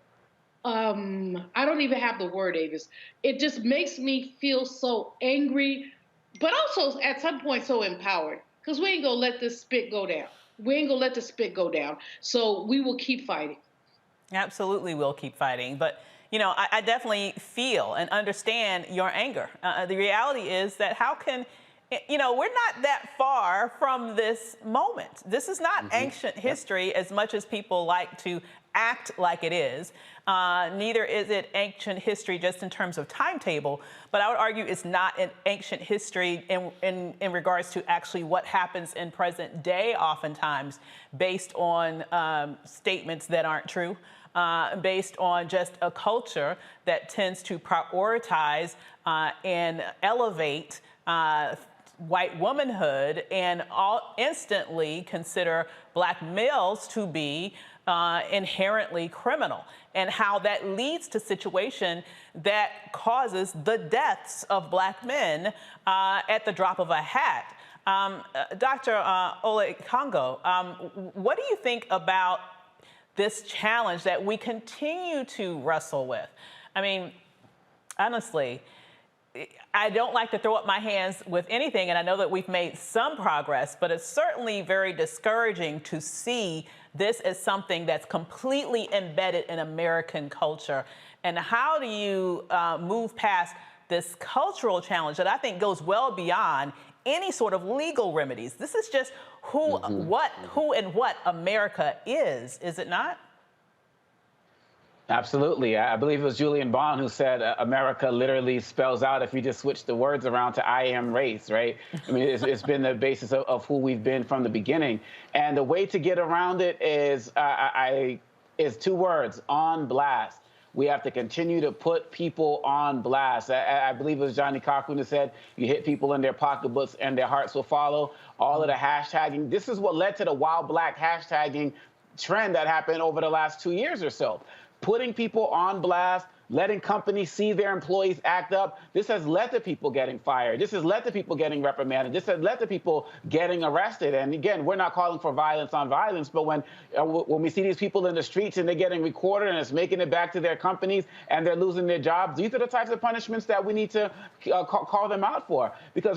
I don't even have the word, Avis. It just makes me feel so angry, but also at some point so empowered, because we ain't gonna let this spit go down. We ain't gonna let the spit go down. So we will keep fighting. Absolutely, we'll keep fighting. But, I definitely feel and understand your anger. The reality is that how can, we're not that far from this moment. This is not ancient history as much as people like to act like it is. Neither is it ancient history just in terms of timetable, but I would argue it's not an ancient history in regards to actually what happens in present day, oftentimes based on statements that aren't true, based on just a culture that tends to prioritize and elevate white womanhood and instantly consider Black males to be inherently criminal, and how that leads to situation that causes the deaths of Black men at the drop of a hat. Dr. Ole Congo, what do you think about this challenge that we continue to wrestle with? I mean, honestly, I don't like to throw up my hands with anything, and I know that we've made some progress, but it's certainly very discouraging to see this as something that's completely embedded in American culture. And how do you move past this cultural challenge that I think goes well beyond any sort of legal remedies? This is just who and what America is it not? Absolutely. I believe it was Julian Bond who said America literally spells out if you just switch the words around to I am race, right? I mean, it's been the basis of who we've been from the beginning. And the way to get around it is two words: on blast. We have to continue to put people on blast. I believe it was Johnny Cochran who said, you hit people in their pocketbooks and their hearts will follow. All of the hashtagging. This is what led to the Wild Black hashtagging trend that happened over the last 2 years or so. Putting people on blast, letting companies see their employees act up. This has led to people getting fired. This has led to people getting reprimanded. This has led to people getting arrested. And again, we're not calling for violence on violence, but when we see these people in the streets and they're getting recorded and it's making it back to their companies and they're losing their jobs, these are the types of punishments that we need to call them out for.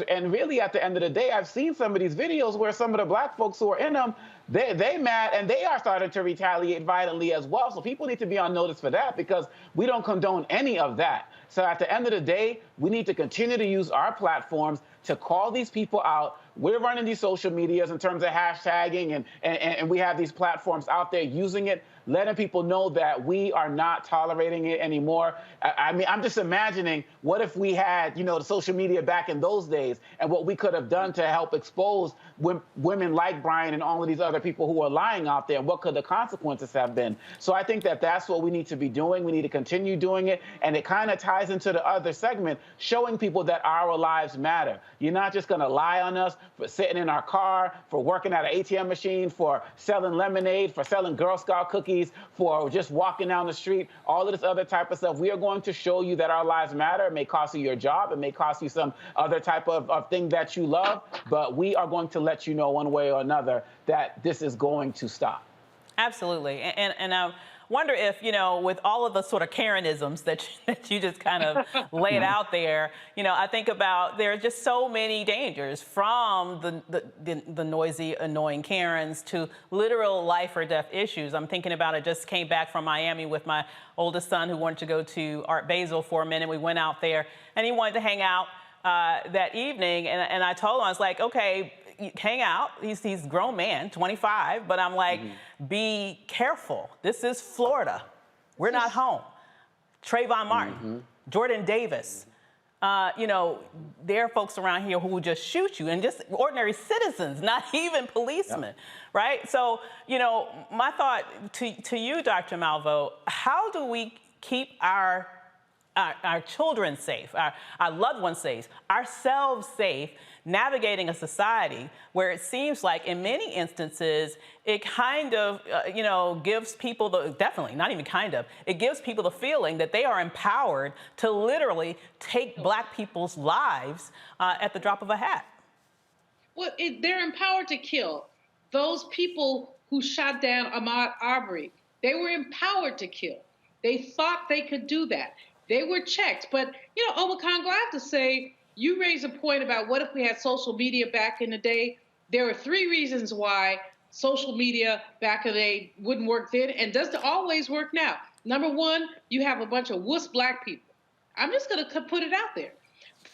And really, at the end of the day, I've seen some of these videos where some of the Black folks who are in them, they mad and they are starting to retaliate violently as well. So people need to be on notice for that, because we don't condone any of that. So at the end of the day, we need to continue to use our platforms to call these people out. We're running these social medias in terms of hashtagging, and we have these platforms out there using it, letting people know that we are not tolerating it anymore. I mean, I'm just imagining what if we had, the social media back in those days, and what we could have done to help expose women like Brian and all of these other people who are lying out there, and what could the consequences have been. So I think that that's what we need to be doing. We need to continue doing it, and it kind of ties into the other segment, showing people that our lives matter. You're not just going to lie on us for sitting in our car, for working at an ATM machine, for selling lemonade, for selling Girl Scout cookies, for just walking down the street, all of this other type of stuff. We are going to show you that our lives matter. It may cost you your job. It may cost you some other type of thing that you love, but we are going to let you know one way or another that this is going to stop. Absolutely. And I wonder if, with all of the sort of Karenisms that you just kind of laid out there, I think about there are just so many dangers, from the noisy, annoying Karens to literal life or death issues. I'm thinking about it. Just came back from Miami with my oldest son, who wanted to go to Art Basel for a minute. We went out there and he wanted to hang out that evening. And I told him, I was like, okay, hang out. He's a grown man, 25, but I'm like, be careful. This is Florida. We're not home. Trayvon Martin, Jordan Davis, you know, there are folks around here who will just shoot you, and just ordinary citizens, not even policemen, right? So, you know, my thought to you, Dr. Malveaux, how do we keep our children safe, our loved ones safe, ourselves safe, navigating a society where it seems like in many instances it kind of, you know, gives people it gives people the feeling that they are empowered to literally take Black people's lives at the drop of a hat? Well, they're empowered to kill. Those people who shot down Ahmaud Arbery, they were empowered to kill. They thought they could do that. They were checked. But, you know, Omicron, glad to say, you raise a point about what if we had social media back in the day. There are 3 reasons why social media back in the day wouldn't work then and doesn't always work now. Number 1, you have a bunch of wuss Black people. I'm just going to put it out there.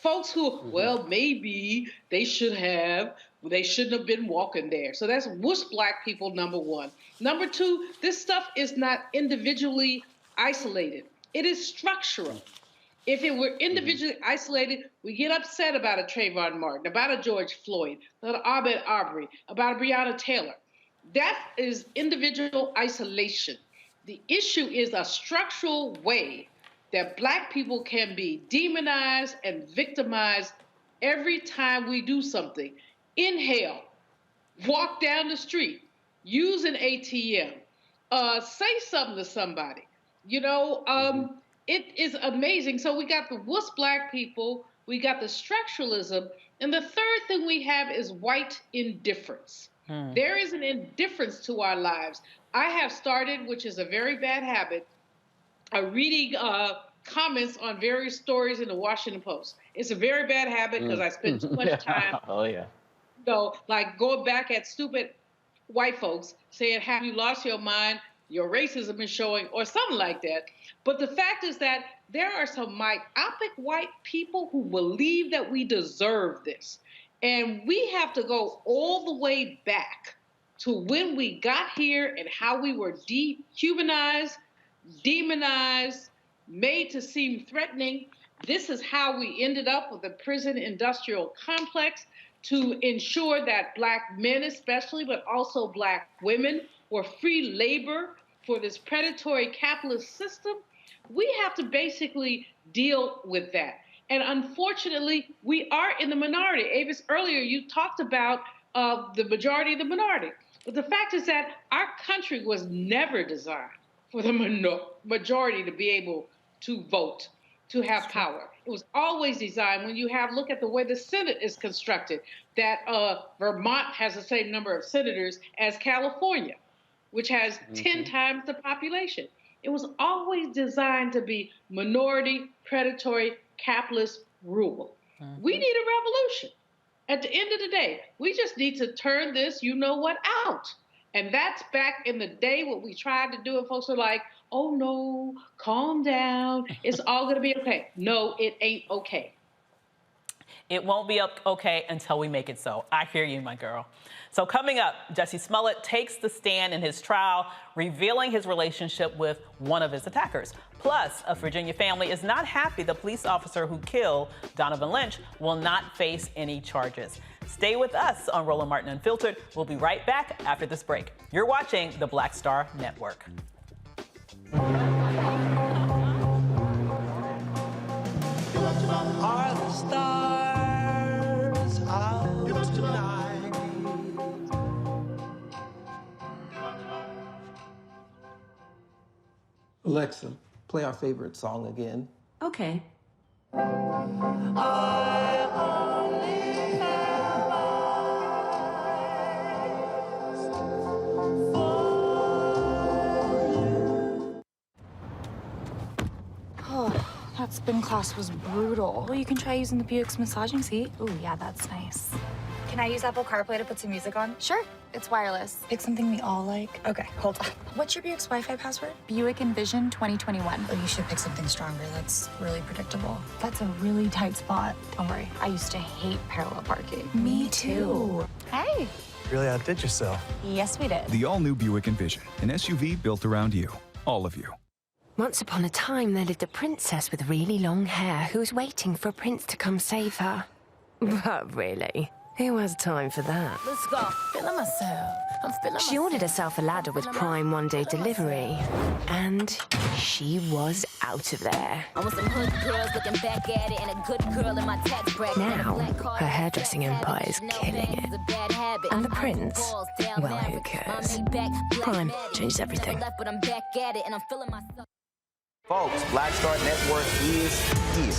Folks who, well, maybe they shouldn't have been walking there. So that's wuss Black people, number 1. Number 2, this stuff is not individually isolated. It is structural. If it were individually isolated, we get upset about a Trayvon Martin, about a George Floyd, about an Ahmaud Arbery, about a Breonna Taylor. That is individual isolation. The issue is a structural way that Black people can be demonized and victimized every time we do something. Inhale, walk down the street, use an ATM, say something to somebody. You know, it is amazing. So we got the wuss Black people, we got the structuralism, and the third thing we have is white indifference. There is an indifference to our lives. I have started, which is a very bad habit, reading comments on various stories in the Washington Post. It's a very bad habit because I spend too much time. So, like going back at stupid white folks saying, have you lost your mind? Your racism is showing, or something like that. But the fact is that there are some myopic white people who believe that we deserve this. And we have to go all the way back to when we got here and how we were dehumanized, demonized, made to seem threatening. This is how we ended up with the prison industrial complex to ensure that Black men especially, but also Black women, were free labor for this predatory capitalist system. We have to basically deal with that. And unfortunately, we are in the minority. Avis, earlier you talked about the majority of the minority. But the fact is that our country was never designed for the majority to be able to vote, to have power. It was always designed, when you look at the way the Senate is constructed, that Vermont has the same number of senators as California, which has 10 times the population. It was always designed to be minority, predatory, capitalist rule. We need a revolution. At the end of the day, we just need to turn this, you know what, out. And that's back in the day what we tried to do, and folks are like, oh no, calm down, it's all gonna be okay. No, it ain't okay. It won't be okay until we make it so. I hear you, my girl. So coming up, Jussie Smollett takes the stand in his trial, revealing his relationship with one of his attackers. Plus, a Virginia family is not happy the police officer who killed Donovan Lynch will not face any charges. Stay with us on Roland Martin Unfiltered. We'll be right back after this break. You're watching the Black Star Network. Are the stars out tonight? Alexa, play our favorite song again. Okay. That spin class was brutal. Well, you can try using the Buick's massaging seat. Ooh, yeah, that's nice. Can I use Apple CarPlay to put some music on? Sure, it's wireless. Pick something we all like. Okay, hold on. What's your Buick's Wi-Fi password? Buick Envision 2021. Oh, you should pick something stronger. That's really predictable. That's a really tight spot. Don't worry, I used to hate parallel parking. Me too. Hey. Really outdid yourself. Yes, we did. The all-new Buick Envision, an SUV built around you, all of you. Once upon a time, there lived a princess with really long hair who was waiting for a prince to come save her. But really, who has time for that? Let's go. Feeling myself. I'm feeling She ordered herself a ladder with Prime one-day delivery, and she was out of there. I want some hood girls looking back at it and a good girl in my tax bracket. Now, her hairdressing empire is killing it. And the prince? Well, who cares? Prime changes everything. But I'm back at it and I'm feeling myself. Folks, Black Star Network is here.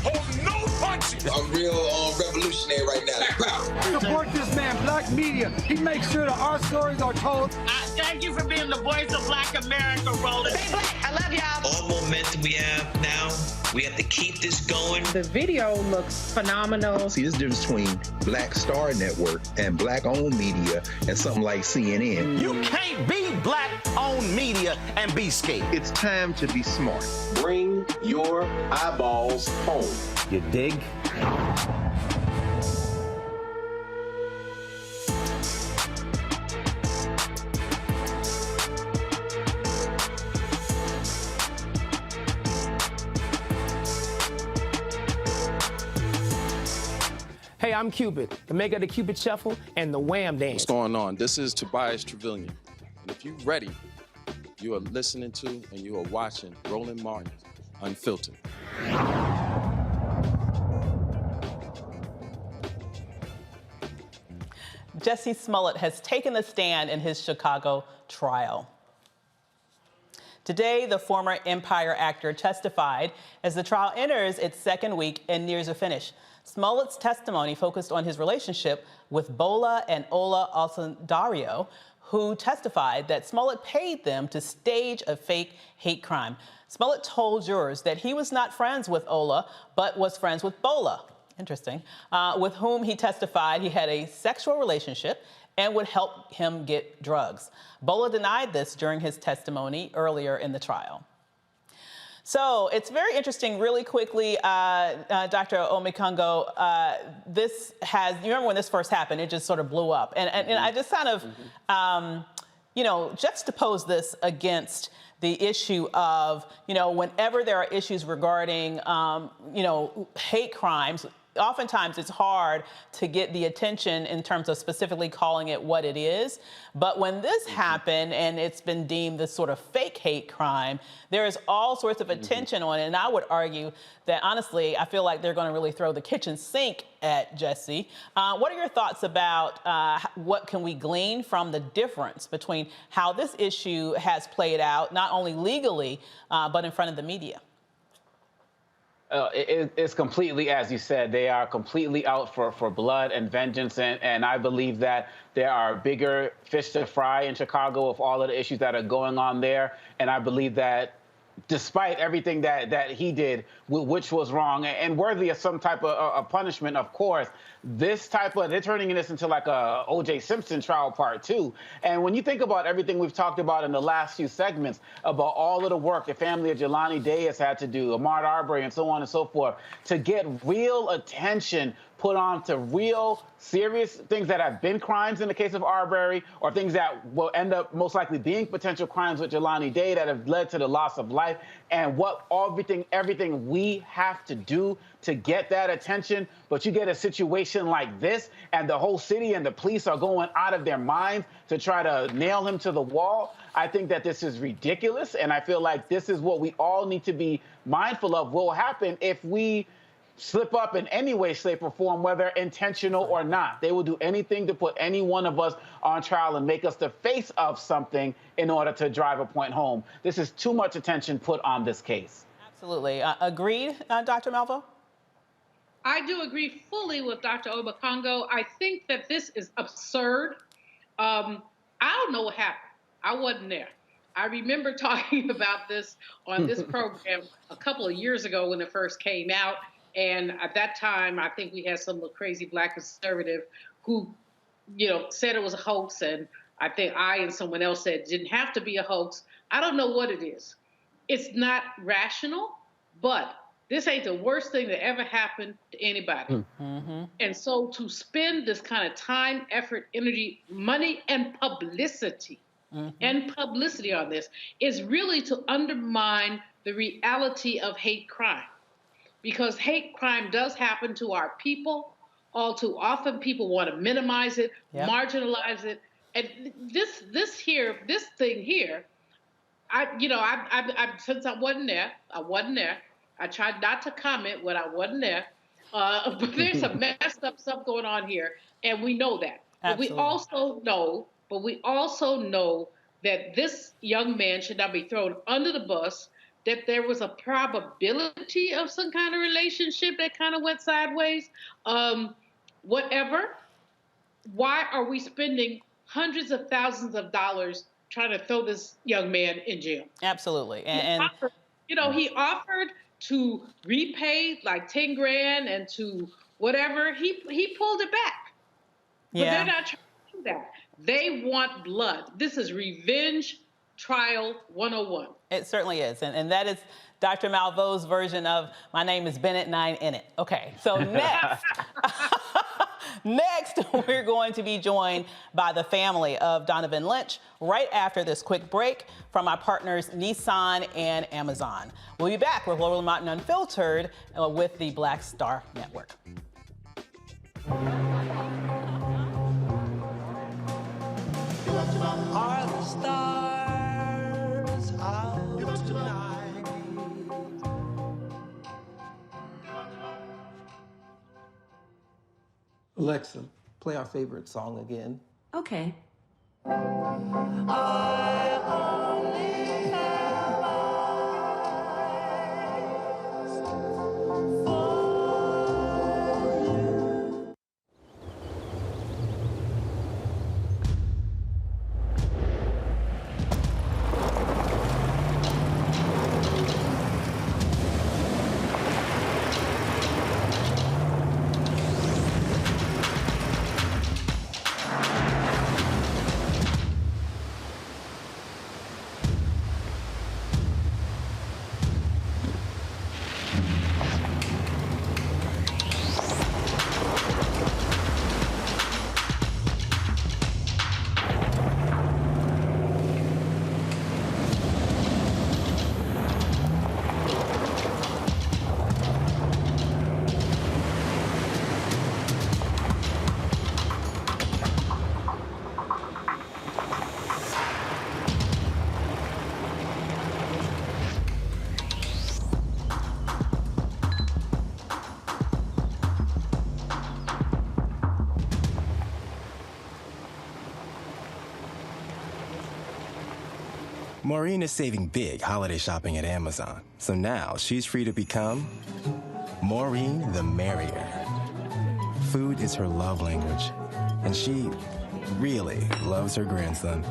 Hold no punches! I'm real revolutionary right now. Support this man, Black Media. He makes sure that our stories are told. Thank you for being the voice of Black America, Roland. Stay black. I love y'all. All momentum we have now, we have to keep this going. The video looks phenomenal. See, there's a difference between Black Star Network and Black-owned media and something like CNN. You can't be Black-owned media and be scared. It's time to be smart. Bring your eyeballs home. You dig? Hey, I'm Cupid, the maker of the Cupid Shuffle and the Wham Dance. What's going on? This is Tobias Trevelyan. And if you're ready, you are listening to and you are watching Roland Martin Unfiltered. Jussie Smollett has taken a stand in his Chicago trial. Today, the former Empire actor testified as the trial enters its second week and nears a finish. Smollett's testimony focused on his relationship with Bola and Ola Alcendario, who testified that Smollett paid them to stage a fake hate crime. Smollett told jurors that he was not friends with Ola, but was friends with Bola, interesting, with whom he testified he had a sexual relationship and would help him get drugs. Bola denied this during his testimony earlier in the trial. So it's very interesting, really quickly, Dr. Omekongo, you remember when this first happened, it just sort of blew up. And I just kind of, juxtapose this against the issue of, whenever there are issues regarding, hate crimes, oftentimes it's hard to get the attention in terms of specifically calling it what it is. But when this happened and it's been deemed this sort of fake hate crime, there is all sorts of attention on it. And I would argue that, honestly, I feel like they're going to really throw the kitchen sink at Jussie. What are your thoughts about what can we glean from the difference between how this issue has played out, not only legally, but in front of the media? It's completely, as you said, they are completely out for blood and vengeance. And I believe that there are bigger fish to fry in Chicago with all of the issues that are going on there. And I believe that despite everything that he did, which was wrong and worthy of some type of punishment, of course, this type of, they're turning this into like a O.J. Simpson trial part 2. And when you think about everything we've talked about in the last few segments, about all of the work the family of Jelani has had to do, Ahmaud Arbery, and so on and so forth, to get real attention put on to real serious things that have been crimes in the case of Arbery, or things that will end up most likely being potential crimes with Jelani that have led to the loss of life, and what everything we have to do to get that attention. But you get a situation like this, and the whole city and the police are going out of their minds to try to nail him to the wall. I think that this is ridiculous, and I feel like this is what we all need to be mindful of will happen if we slip up in any way, shape, or form, whether intentional or not. They will do anything to put any one of us on trial and make us the face of something in order to drive a point home. This is too much attention put on this case. Absolutely. Agreed, Dr. Malvo? I do agree fully with Dr. Omekongo. I think that this is absurd. I don't know what happened. I wasn't there. I remember talking about this on this program a couple of years ago when it first came out. And at that time, I think we had some crazy Black conservative who, said it was a hoax. And I think I and someone else said it didn't have to be a hoax. I don't know what it is. It's not rational, but this ain't the worst thing that ever happened to anybody. And so to spend this kind of time, effort, energy, money, and publicity and publicity on this is really to undermine the reality of hate crime. Because hate crime does happen to our people. All too often, people want to minimize it, marginalize it. And this thing here, since I wasn't there. I tried not to comment when I wasn't there. But there's some messed up stuff going on here, and we know that. But we also know that this young man should not be thrown under the bus, that there was a probability of some kind of relationship that kind of went sideways. Whatever. Why are we spending hundreds of thousands of dollars trying to throw this young man in jail? Absolutely. He offered to repay like 10 grand and to whatever. He pulled it back. But they're not trying to do that. They want blood. This is revenge trial 101. It certainly is. And that is Dr. Malveau's version of my name is Bennett and I ain't in it. Okay, so next, we're going to be joined by the family of Donovan Lynch right after this quick break from our partners Nissan and Amazon. We'll be back with Roland Martin Unfiltered with the Black Star Network. Are the stars out tonight? Alexa, play our favorite song again. Okay. I only have eyes for you. Maureen is saving big holiday shopping at Amazon, so now she's free to become Maureen the Merrier. Food is her love language, and she really loves her grandson.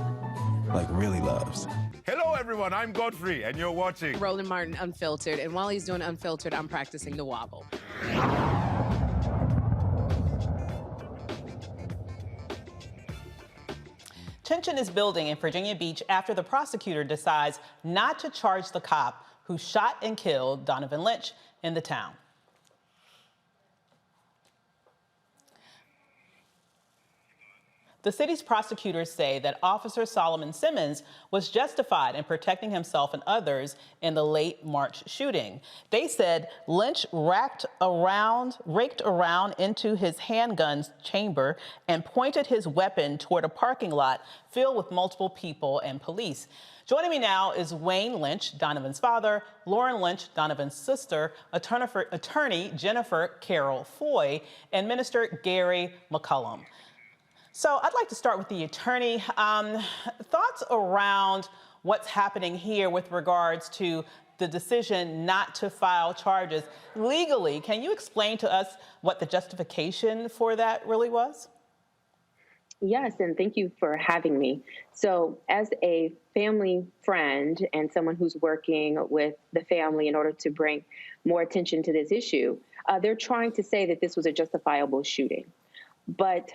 Like, really loves. Hello, everyone. I'm Godfrey, and you're watching Roland Martin Unfiltered, and while he's doing Unfiltered, I'm practicing the wobble. Tension is building in Virginia Beach after the prosecutor decides not to charge the cop who shot and killed Donovan Lynch in the town. The city's prosecutors say that Officer Solomon Simmons was justified in protecting himself and others in the late March shooting. They said Lynch raked around into his handgun's chamber and pointed his weapon toward a parking lot filled with multiple people and police. Joining me now is Wayne Lynch, Donovan's father, Lauren Lynch, Donovan's sister, attorney Jennifer Carroll Foy, and Minister Gary McCullum. So I'd like to start with the attorney. Thoughts around what's happening here with regards to the decision not to file charges legally. Can you explain to us what the justification for that really was? Yes, and thank you for having me. So as a family friend and someone who's working with the family in order to bring more attention to this issue, they're trying to say that this was a justifiable shooting. But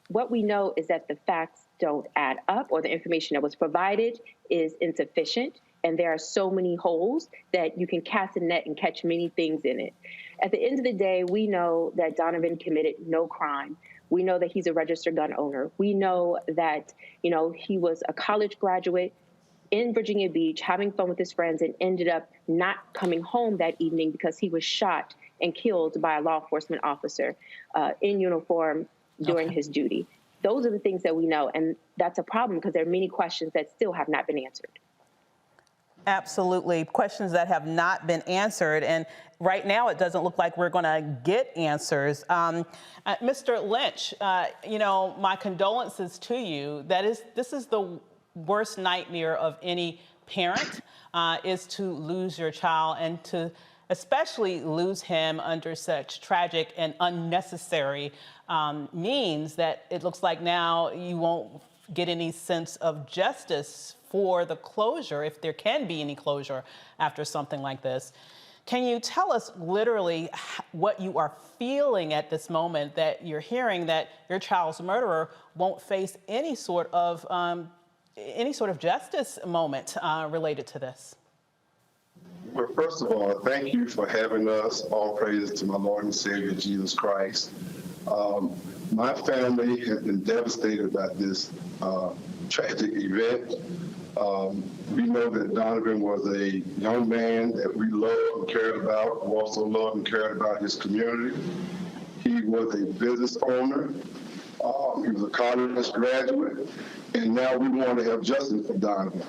what we know is that the facts don't add up, or the information that was provided is insufficient, and there are so many holes that you can cast a net and catch many things in it. At the end of the day, we know that Donovan committed no crime. We know that he's a registered gun owner. We know that, he was a college graduate in Virginia Beach, having fun with his friends, and ended up not coming home that evening because he was shot and killed by a law enforcement officer in uniform during his duty. Those are the things that we know, and that's a problem because there are many questions that still have not been answered. Absolutely. Questions that have not been answered. And right now, it doesn't look like we're going to get answers. Mr. Lynch, my condolences to you. This is the worst nightmare of any parent, is to lose your child, and to especially lose him under such tragic and unnecessary means that it looks like now you won't get any sense of justice for the closure, if there can be any closure after something like this. Can you tell us literally what you are feeling at this moment that you're hearing that your child's murderer won't face any sort of justice moment related to this? Well, first of all, thank you for having us. All praises to my Lord and Savior, Jesus Christ. My family has been devastated by this tragic event. We know that Donovan was a young man that we loved and cared about, who also loved and cared about his community. He was a business owner. He was a college graduate. And now we want to have justice for Donovan.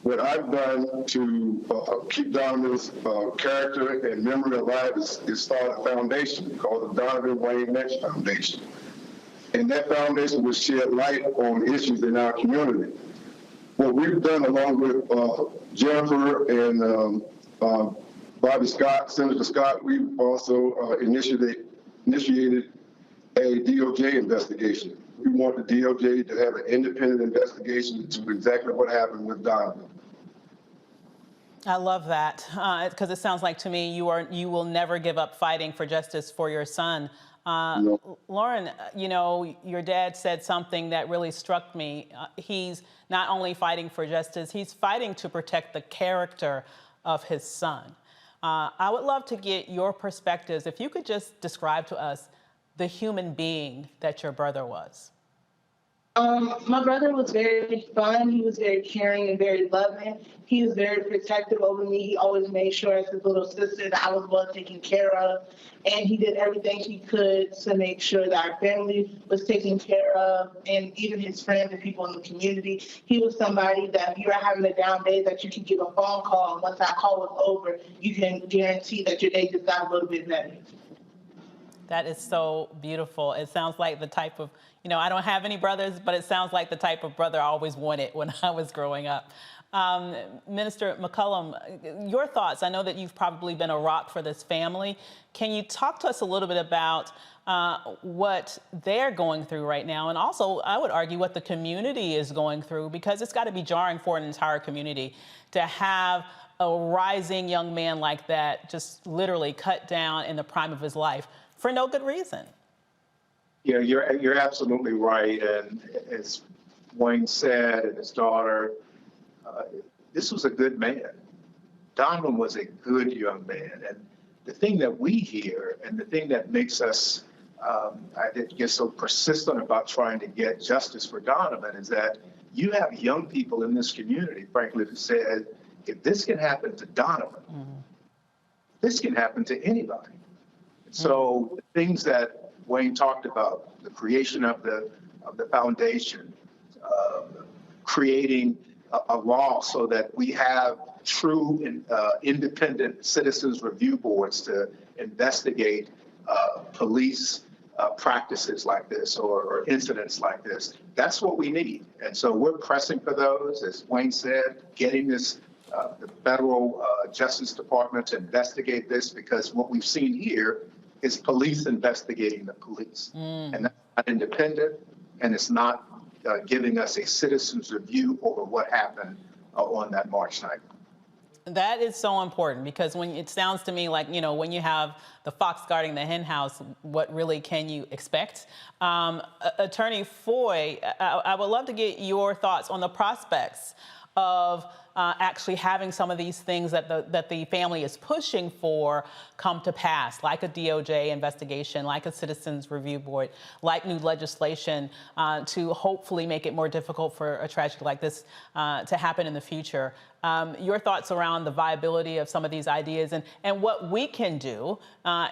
What I've done to keep Donovan's character and memory alive is start a foundation called the Donovan Wayne Lynch Foundation. And that foundation will shed light on issues in our community. What we've done, along with Jennifer and Bobby Scott, Senator Scott, we've also initiated a DOJ investigation. We want the DOJ to have an independent investigation into exactly what happened with Donovan. I love that, because it sounds like to me you will never give up fighting for justice for your son. No. Lauren, your dad said something that really struck me. He's not only fighting for justice, he's fighting to protect the character of his son. I would love to get your perspectives. If you could just describe to us the human being that your brother was. My brother was very fun. He was very caring and very loving. He was very protective over me. He always made sure as his little sister that I was well taken care of. And he did everything he could to make sure that our family was taken care of, and even his friends and people in the community. He was somebody that if you were having a down day that you could give a phone call, and once that call was over, you can guarantee that your day just got a little bit better. That is so beautiful. It sounds like the type of, I don't have any brothers, but it sounds like the type of brother I always wanted when I was growing up. Minister McCollum, your thoughts. I know that you've probably been a rock for this family. Can you talk to us a little bit about what they're going through right now? And also, I would argue what the community is going through, because it's got to be jarring for an entire community to have a rising young man like that just literally cut down in the prime of his life for no good reason. Yeah, you're absolutely right. And as Wayne said, and his daughter, this was a good man. Donovan was a good young man. And the thing that we hear, and the thing that makes us, I get so persistent about trying to get justice for Donovan, is that you have young people in this community, frankly, who said, if this can happen to Donovan, this can happen to anybody. So the things that Wayne talked about, the creation of the foundation, creating a law so that we have true and independent citizens review boards to investigate police practices like this or incidents like this. That's what we need. And so we're pressing for those, as Wayne said, getting this the federal Justice Department to investigate this, because what we've seen here is police investigating the police. And that's not independent, and it's not giving us a citizen's review over what happened on that March night. That is so important, because when it sounds to me like, when you have the fox guarding the hen house, what really can you expect? Attorney Foy, I would love to get your thoughts on the prospects of actually having some of these things that the family is pushing for come to pass, like a DOJ investigation, like a Citizens Review Board, like new legislation to hopefully make it more difficult for a tragedy like this to happen in the future. Your thoughts around the viability of some of these ideas and what we can do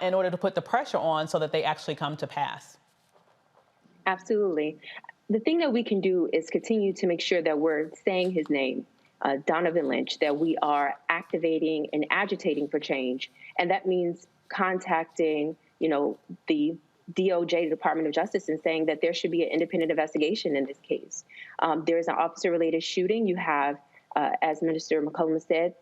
in order to put the pressure on so that they actually come to pass? Absolutely. The thing that we can do is continue to make sure that we're saying his name, Donovan Lynch, that we are activating and agitating for change. And that means contacting, the DOJ, Department of Justice, and saying that there should be an independent investigation in this case. There is an officer-related shooting. You have, as Minister McCollum said,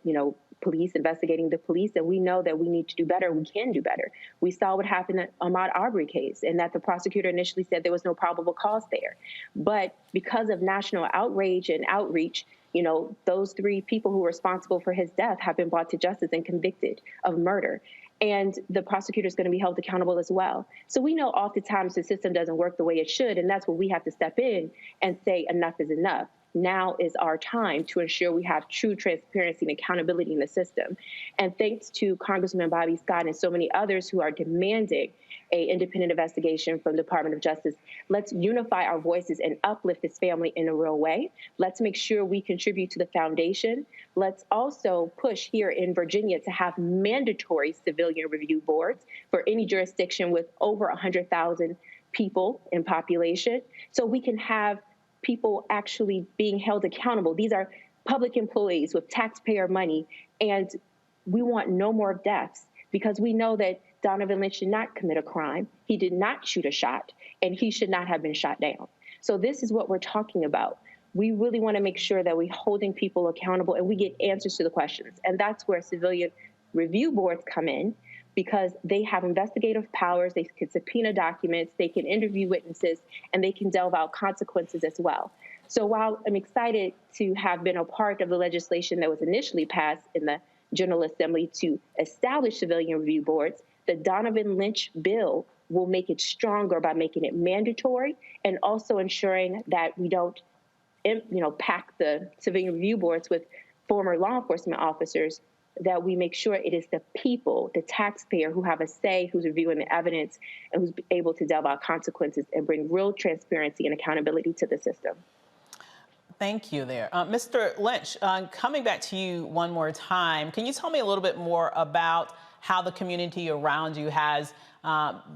police investigating the police, and we know that we need to do better. We can do better. We saw what happened at Ahmaud Arbery case, and that the prosecutor initially said there was no probable cause there. But because of national outrage and outreach, those 3 people who were responsible for his death have been brought to justice and convicted of murder. And the prosecutor is going to be held accountable as well. So we know oftentimes the system doesn't work the way it should, and that's where we have to step in and say enough is enough. Now is our time to ensure we have true transparency and accountability in the system. And thanks to Congressman Bobby Scott and so many others who are demanding an independent investigation from the Department of Justice, let's unify our voices and uplift this family in a real way. Let's make sure we contribute to the foundation. Let's also push here in Virginia to have mandatory civilian review boards for any jurisdiction with over 100,000 people in population, so we can have people actually being held accountable. These are public employees with taxpayer money, and we want no more deaths because we know that Donovan Lynch did not commit a crime. He did not shoot a shot, and he should not have been shot down. So this is what we're talking about. We really want to make sure that we're holding people accountable and we get answers to the questions. And that's where civilian review boards come in, because they have investigative powers, they can subpoena documents, they can interview witnesses, and they can delve out consequences as well. So while I'm excited to have been a part of the legislation that was initially passed in the General Assembly to establish civilian review boards, the Donovan Lynch bill will make it stronger by making it mandatory and also ensuring that we don't, pack the civilian review boards with former law enforcement officers, that we make sure it is the people, the taxpayer, who have a say, who's reviewing the evidence, and who's able to delve out consequences and bring real transparency and accountability to the system. Thank you there. Mr. Lynch, coming back to you one more time, can you tell me a little bit more about how the community around you has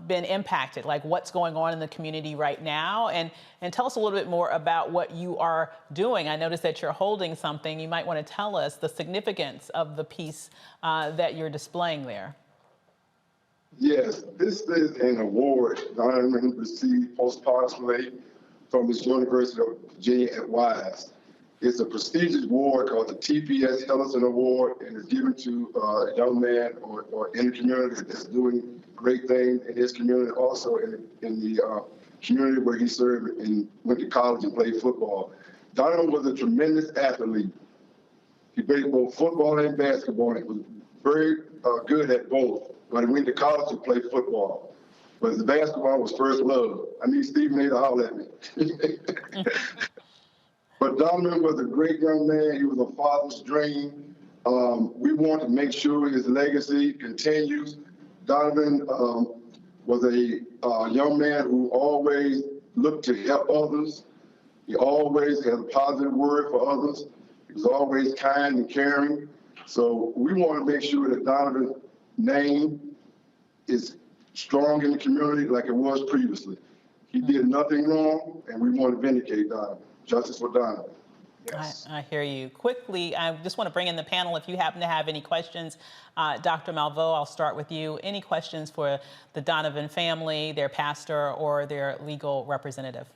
been impacted, like what's going on in the community right now, and tell us a little bit more about what you are doing. I noticed that you're holding something. You might want to tell us the significance of the piece that you're displaying there. Yes, this is an award Donovan received posthumously from his University of Virginia at Wise. It's a prestigious award called the TPS Ellison Award, and it's given to a young man or in the community that's doing great things in his community, also in the community where he served and went to college and played football. Donovan was a tremendous athlete. He played both football and basketball, and he was very good at both. But he went to college to play football. But the basketball was first love. I need Stephen A. to holler at me. But Donovan was a great young man. He was a father's dream. We want to make sure his legacy continues. Donovan was a young man who always looked to help others. He always had a positive word for others. He was always kind and caring. So we want to make sure that Donovan's name is strong in the community like it was previously. He did nothing wrong, and we want to vindicate Donovan. Justice for Donovan. Yes. I hear you. Quickly, I just want to bring in the panel if you happen to have any questions. Dr. Malveaux, I'll start with you. Any questions for the Donovan family, their pastor, or their legal representative?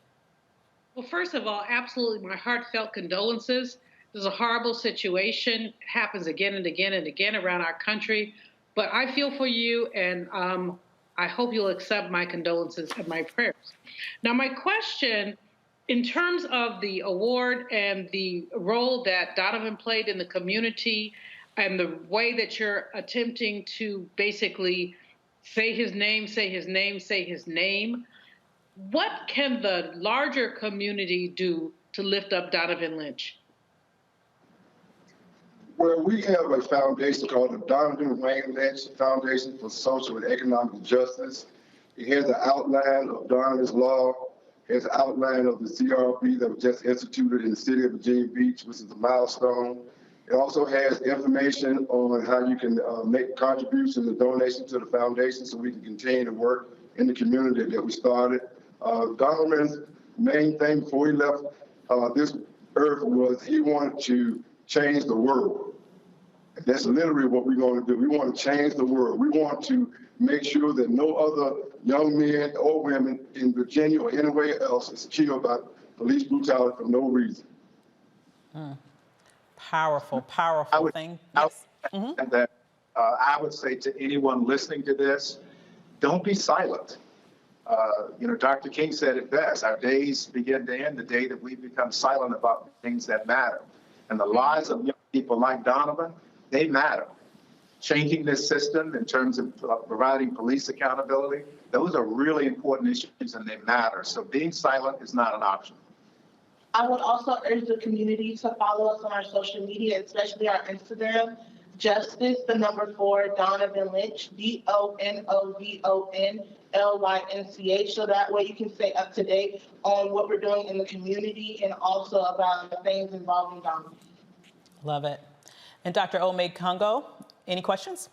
Well, first of all, absolutely my heartfelt condolences. This is a horrible situation. It happens again and again and again around our country. But I feel for you, and I hope you'll accept my condolences and my prayers. Now, my question, in terms of the award and the role that Donovan played in the community and the way that you're attempting to basically say his name, say his name, say his name, what can the larger community do to lift up Donovan Lynch? Well, we have a foundation called the Donovan Lynch Foundation for Social and Economic Justice. It has an outline of Donovan's law. It has an outline of the CRB that was just instituted in the city of Virginia Beach, which is a milestone. It also has information on how you can make contributions and donations to the foundation so we can continue to work in the community that we started. Donovan's main thing before he left this earth was he wanted to change the world. That's literally what we're going to do. We want to change the world. We want to make sure that no other young men or women in Virginia or anywhere else is killed by police brutality for no reason. Powerful, powerful thing. Yes. And that I would say to anyone listening to this, don't be silent. Dr. King said it best. Our days begin to end the day that we become silent about things that matter. And the lives of young people like Donovan, they matter. Changing this system in terms of providing police accountability, those are really important issues and they matter. So being silent is not an option. I would also urge the community to follow us on our social media, especially our Instagram, Justice, 4, Donovan Lynch, DONOVONLYNCH, so that way you can stay up to date on what we're doing in the community and also about things involving Donovan. Love it. And Dr. Omicron, any questions?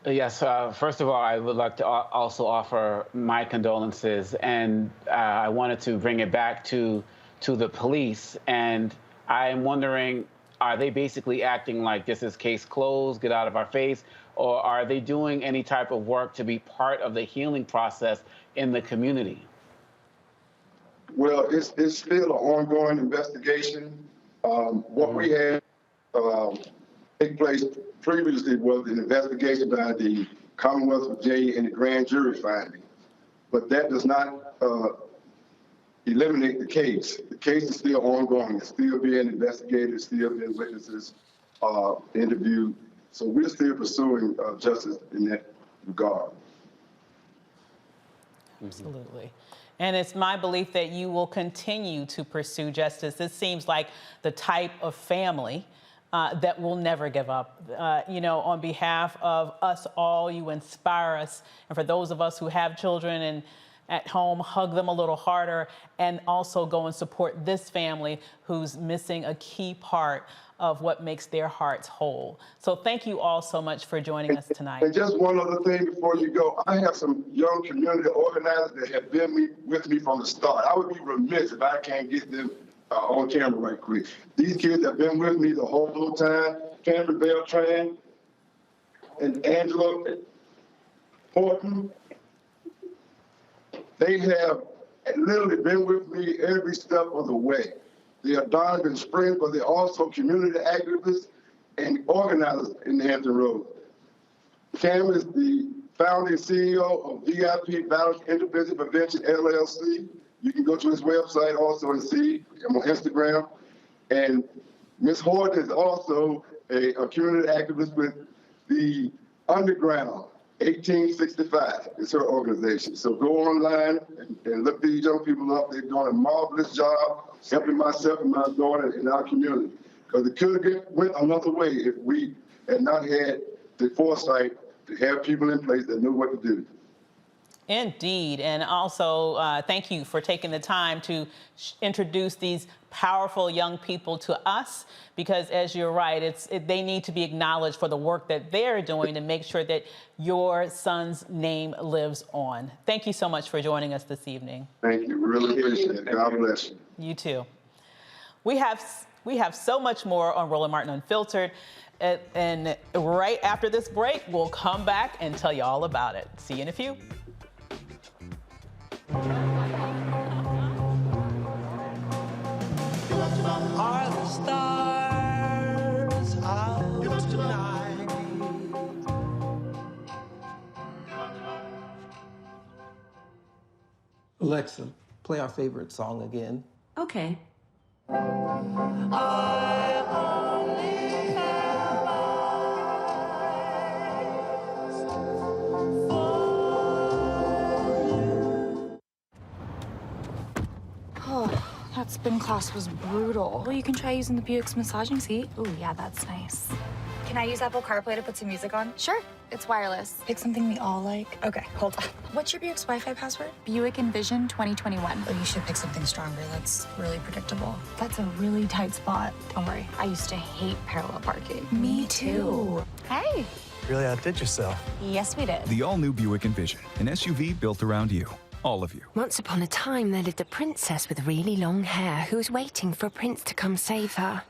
Yes. First of all, I would like to also offer my condolences, and I wanted to bring it back to the police. And I'm wondering, are they basically acting like this is case closed, get out of our face, or are they doing any type of work to be part of the healing process in the community? Well, it's still an ongoing investigation. What we had take place previously was an investigation by the Commonwealth of Virginia and the grand jury finding. But that does not eliminate the case. The case is still ongoing. It's still being investigated, still being witnesses interviewed. So we're still pursuing justice in that regard. Absolutely. And it's my belief that you will continue to pursue justice. This seems like the type of family that will never give up. On behalf of us all, you inspire us. And for those of us who have children and at home, hug them a little harder, and also go and support this family who's missing a key part of what makes their hearts whole. So thank you all so much for joining us tonight. And just one other thing before you go, I have some young community organizers that have been with me from the start. I would be remiss if I can't get them on camera right quick. These kids have been with me the whole time. Cameron Beltran and Angela Horton. They have literally been with me every step of the way. They are Donovan's friends, but they're also community activists and organizers in the Hampton Road. Cam is the founding CEO of VIP Violence Intervention Prevention LLC. You can go to his website also and see him on Instagram. And Ms. Horton is also a community activist with the Underground 1865. It's her organization. So go online and look these young people up. They're doing a marvelous job helping myself and my daughter in our community. Because it could have went another way if we had not had the foresight to have people in place that knew what to do. Indeed. And also, thank you for taking the time to introduce these powerful young people to us, because as you're right, they need to be acknowledged for the work that they're doing to make sure that your son's name lives on. Thank you so much for joining us this evening. Thank you. Really appreciate it. God bless you. You too. We have so much more on Roland Martin Unfiltered. And right after this break, we'll come back and tell you all about it. See you in a few. Are the stars out tonight? Alexa, play our favorite song again. Okay. I only have eyes for you. Oh, that That spin class was brutal. Well, you can try using the Buick's massaging seat. Ooh, yeah, that's nice. Can I use Apple CarPlay to put some music on? Sure. It's wireless. Pick something we all like. Okay, hold on. What's your Buick's Wi-Fi password? Buick Envision 2021. Oh, you should pick something stronger. That's really predictable. That's a really tight spot. Don't worry. I used to hate parallel parking. Me too. Hey. Really outdid yourself. Yes, we did. The all-new Buick Envision, an SUV built around you. All of you. Once upon a time, there lived a princess with really long hair who was waiting for a prince to come save her.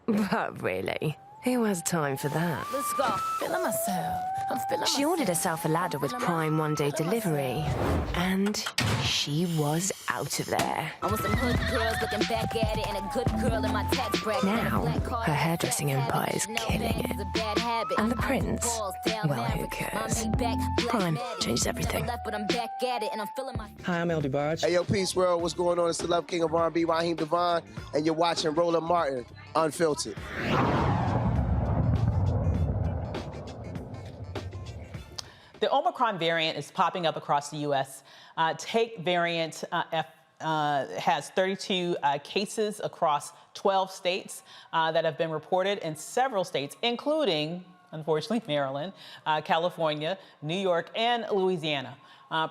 But really, who has time for that? Let's go. Feeling myself. I'm feeling myself. She ordered herself a ladder with Prime one-day delivery, and she was out of there. I want some hood girls looking back at it and a good girl in my tax bracket. Now, her hairdressing empire is killing it. And the prince, well, who cares? Prime changes everything. Hi, I'm LD Barge. Hey, yo, Peace World. What's going on? It's the Love King of R&B, Raheem Devon, and you're watching Roland Martin, Unfiltered. The Omicron variant is popping up across the U.S. Take variant has 32 cases across 12 states that have been reported in several states, including, unfortunately, Maryland, California, New York, and Louisiana.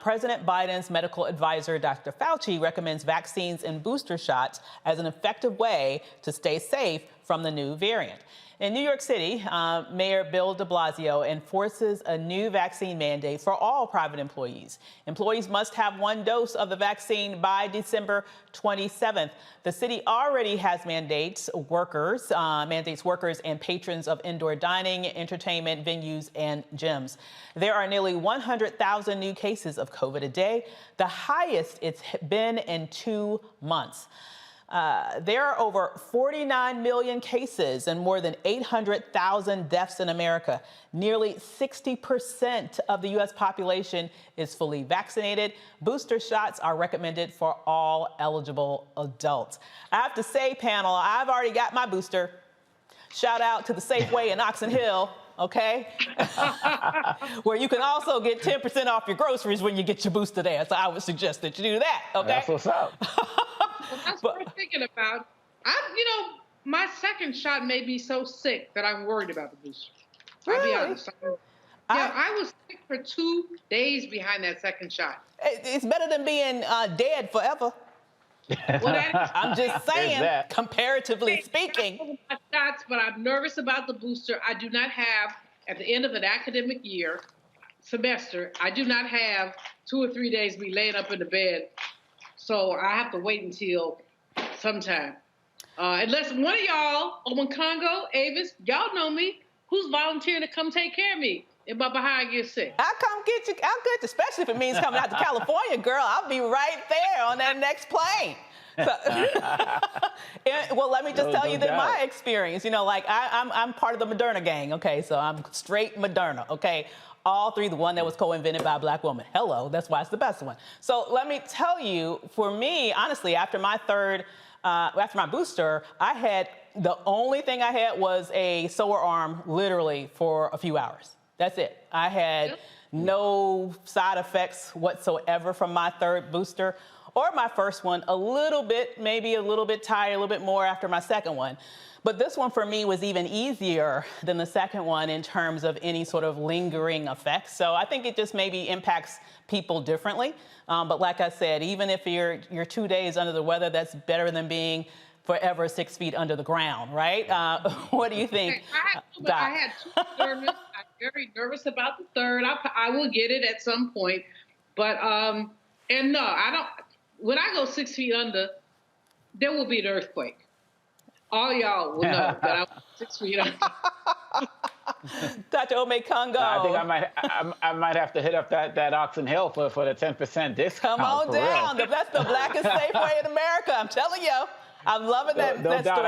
President Biden's medical advisor, Dr. Fauci, recommends vaccines and booster shots as an effective way to stay safe from the new variant. In New York City, Mayor Bill de Blasio enforces a new vaccine mandate for all private employees. Employees must have 1 dose of the vaccine by December 27th. The city already has mandates workers and patrons of indoor dining, entertainment venues, and gyms. There are nearly 100,000 new cases of COVID a day, the highest it's been in 2 months. There are over 49 million cases and more than 800,000 deaths in America. Nearly 60% of the U.S. population is fully vaccinated. Booster shots are recommended for all eligible adults. I have to say, panel, I've already got my booster. Shout out to the Safeway in Oxon Hill, okay? Where you can also get 10% off your groceries when you get your booster there. So I would suggest that you do that, okay? That's what's up. Well, that's what I'm thinking about. My second shot made me so sick that I'm worried about the booster. Really? I'll be honest. I was sick for 2 days behind that second shot. It's better than being dead forever. Well, I'm just saying, comparatively speaking. My shots, but I'm nervous about the booster. I do not have, at the end of an academic semester, I do not have 2 or 3 days me laying up in the bed. So I have to wait until sometime. Unless one of y'all, Congo, Avis, y'all know me, who's volunteering to come take care of me if my behind gets sick. I'll come get you. I'll get you, especially if it means coming out to California, girl. I'll be right there on that next plane. So, well, let me just tell you that my experience, I'm part of the Moderna gang, okay? So I'm straight Moderna, okay? All three, the one that was co-invented by a Black woman. Hello, that's why it's the best one. So let me tell you, for me, honestly, after my booster, the only thing I had was a sore arm, literally, for a few hours. That's it. I had no side effects whatsoever from my third booster or my first one. Maybe a little bit tired, a little bit more after my second one. But this one for me was even easier than the second one in terms of any sort of lingering effects. So I think it just maybe impacts people differently. But like I said, even if you're 2 days under the weather, that's better than being forever 6 feet under the ground, right? What do you think? I had 2 sermons. I'm very nervous about the third. I will get it at some point. But, and no, I don't. When I go 6 feet under, there will be an earthquake. All y'all will know that I'm 6 feet under. Dr. Ome Congo. I think I might have to hit up that Oxon Hill for the 10% discount. Come on down. That's the blackest Safeway in America. I'm telling you. I'm loving that store.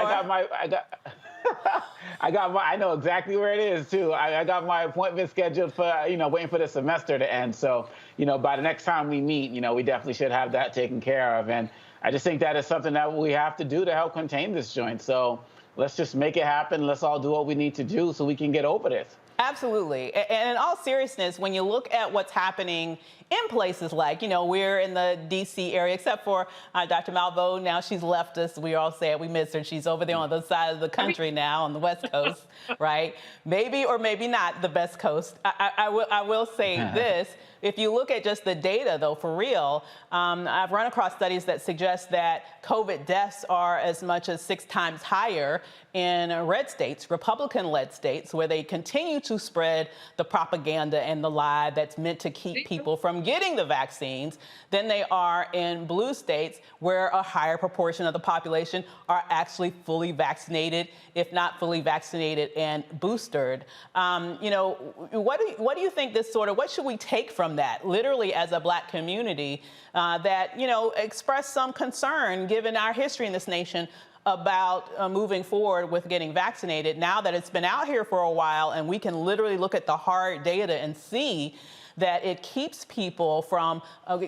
I know exactly where it is too. I got my appointment scheduled for, waiting for the semester to end. So, by the next time we meet, we definitely should have that taken care of. And I just think that is something that we have to do to help contain this joint. So let's just make it happen. Let's all do what we need to do so we can get over this. Absolutely. And in all seriousness, when you look at what's happening in places like, we're in the D.C. area, except for Dr. Malveaux. Now she's left us. We all say it. We miss her. She's over there on the other side of the country now, on the West Coast, right? Maybe or maybe not the best coast. I will say this. If you look at just the data, though, for real, I've run across studies that suggest that COVID deaths are as much as 6 times higher in red states, Republican-led states, where they continue to spread the propaganda and the lie that's meant to keep people from getting the vaccines than they are in blue states, where a higher proportion of the population are actually fully vaccinated, if not fully vaccinated and boosted. What do you think what should we take from that, literally as a Black community, that, express some concern, given our history in this nation, about moving forward with getting vaccinated now that it's been out here for a while, and we can literally look at the hard data and see that it keeps people from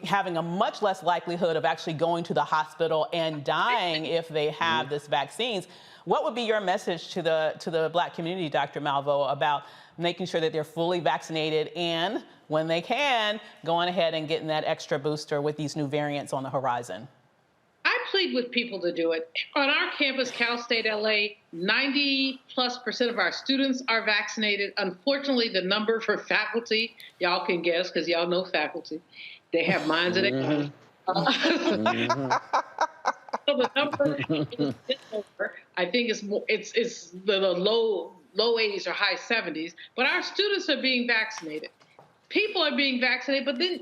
having a much less likelihood of actually going to the hospital and dying if they have this vaccines. What would be your message to the Black community, Dr. Malveaux, about making sure that they're fully vaccinated and, when they can, going ahead and getting that extra booster with these new variants on the horizon? I plead with people to do it. On our campus, Cal State LA, 90+% of our students are vaccinated. Unfortunately, the number for faculty, y'all can guess because y'all know faculty. They have minds of their own. So the number is over. I think it's the low 80s or high 70s. But our students are being vaccinated. People are being vaccinated. But then,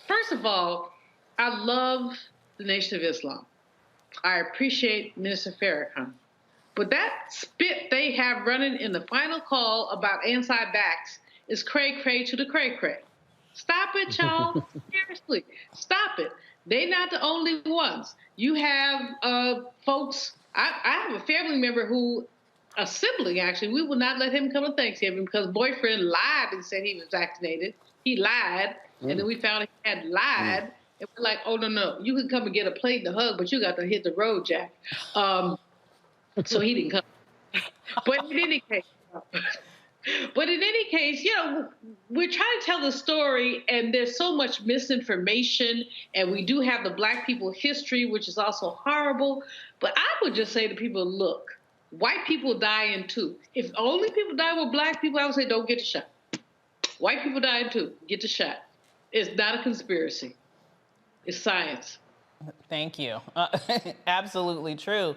first of all, I love the Nation of Islam. I appreciate Minister Farrakhan. But that spit they have running in the final call about anti-vax is cray-cray to the cray-cray. Stop it, y'all. Seriously, stop it. They're not the only ones. You have folks, I have a family member who, a sibling actually, we will not let him come to Thanksgiving because boyfriend lied and said he was vaccinated. He lied, and then we found he had lied. And we're like, oh, no, you can come and get a plate and a hug, but you got to hit the road, Jack. So he didn't come. But in any case, we're trying to tell the story, and there's so much misinformation, and we do have the Black people history, which is also horrible. But I would just say to people, look, white people dying too. If only people die with Black people, I would say don't get the shot. White people dying too. Get the shot. It's not a conspiracy. It's science. Thank you. Absolutely true.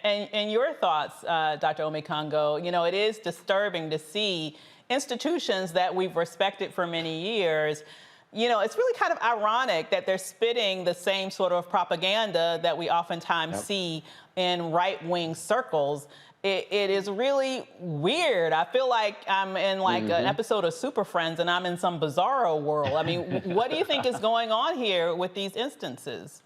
And your thoughts, Dr. Omekongo, it is disturbing to see institutions that we've respected for many years. It's really kind of ironic that they're spitting the same sort of propaganda that we oftentimes see in right-wing circles. It is really weird. I feel like I'm in an episode of Super Friends and I'm in some bizarro world. I mean, what do you think is going on here with these instances?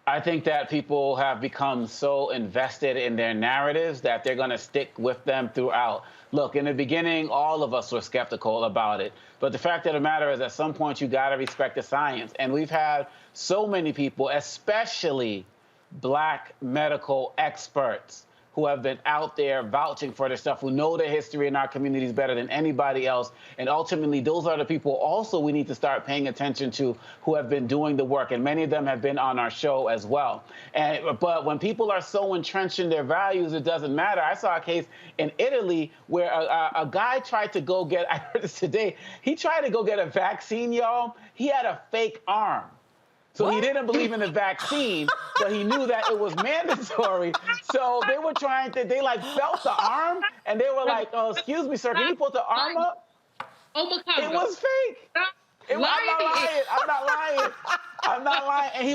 I think that people have become so invested in their narratives that they're going to stick with them throughout. Look, in the beginning, all of us were skeptical about it. But the fact of the matter is, at some point, you got to respect the science. And we've had so many people, especially Black medical experts, who have been out there vouching for this stuff, who know the history in our communities better than anybody else. And ultimately, those are the people also we need to start paying attention to, who have been doing the work. And many of them have been on our show as well. But when people are so entrenched in their values, it doesn't matter. I saw a case in Italy where a guy tried to go get, I heard this today, he tried to go get a vaccine, y'all. He had a fake arm. So he didn't believe in the vaccine, but he knew that it was mandatory. So they were trying to, they felt the arm, and they were like, oh, excuse me, sir, can you put the arm up? It was fake. I'm not lying. And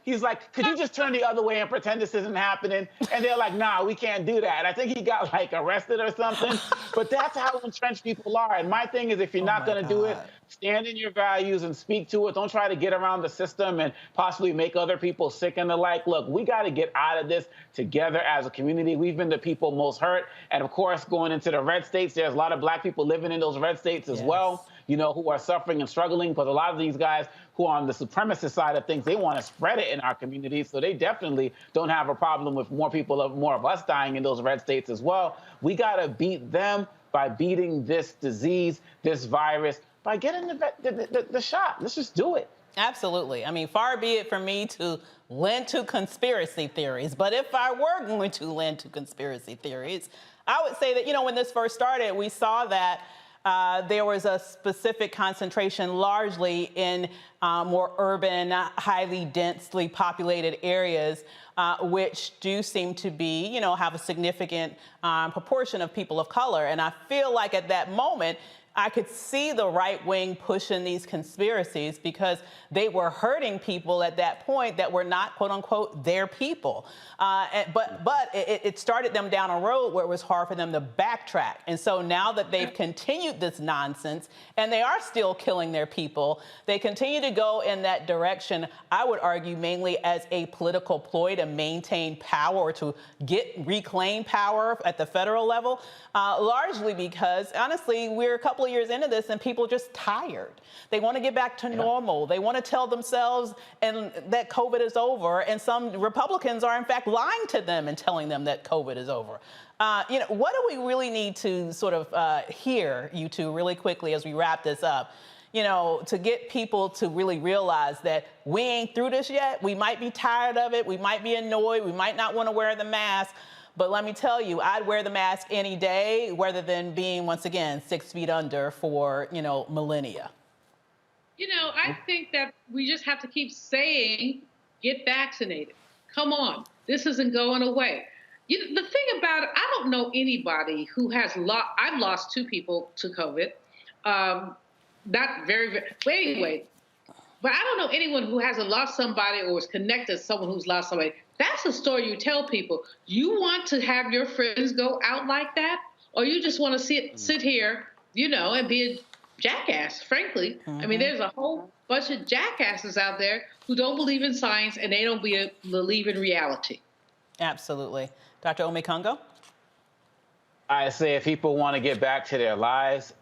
he's like, could you just turn the other way and pretend this isn't happening? And they're like, nah, we can't do that. I think he got arrested or something. But that's how entrenched people are. And my thing is, if you're not going to do it, stand in your values and speak to it. Don't try to get around the system and possibly make other people sick and the like. Look, we got to get out of this together as a community. We've been the people most hurt. And of course, going into the red states, there's a lot of Black people living in those red states as well, who are suffering and struggling. But a lot of these guys who are on the supremacist side of things, they want to spread it in our communities. So they definitely don't have a problem with more of us dying in those red states as well. We got to beat them by beating this disease, this virus, by getting the shot. Let's just do it. Absolutely. I mean, far be it from me to lend to conspiracy theories, but if I were going to lend to conspiracy theories, I would say that, you know, when this first started, we saw that there was a specific concentration largely in more urban, highly densely populated areas, which do seem to be, you know, have a significant proportion of people of color. And I feel like at that moment, I could see the right wing pushing these conspiracies because they were hurting people at that point that were not, quote unquote, their people. But it started them down a road where it was hard for them to backtrack. And so now that they've continued this nonsense and they are still killing their people, they continue to go in that direction, I would argue mainly as a political ploy to maintain power or to reclaim power at the federal level, largely because, honestly, we're a couple of years into this and people are just tired. They want to get back to normal. They want to tell themselves that COVID is over, and some Republicans are in fact lying to them and telling them that COVID is over. You know, what do we really need to sort of hear, you two, really quickly as we wrap this up, you know, to get people to really realize that we ain't through this yet. We might be tired of it. We might be annoyed. We might not want to wear the mask. But let me tell you, I'd wear the mask any day rather than being, once again, 6 feet under for, you know, millennia. You know, I think that we just have to keep saying, get vaccinated. Come on. This isn't going away. You know, the thing about it, I don't know anybody who has I've lost 2 people to COVID. Not very, but anyway, but I don't know anyone who hasn't lost somebody or is connected to someone who's lost somebody. That's a story you tell people. You want to have your friends go out like that, or you just want to sit here, you know, and be a jackass, frankly. I mean, there's a whole bunch of jackasses out there who don't believe in science and they don't believe in reality. Absolutely. Dr. Omekongo? I say if people want to get back to their lives,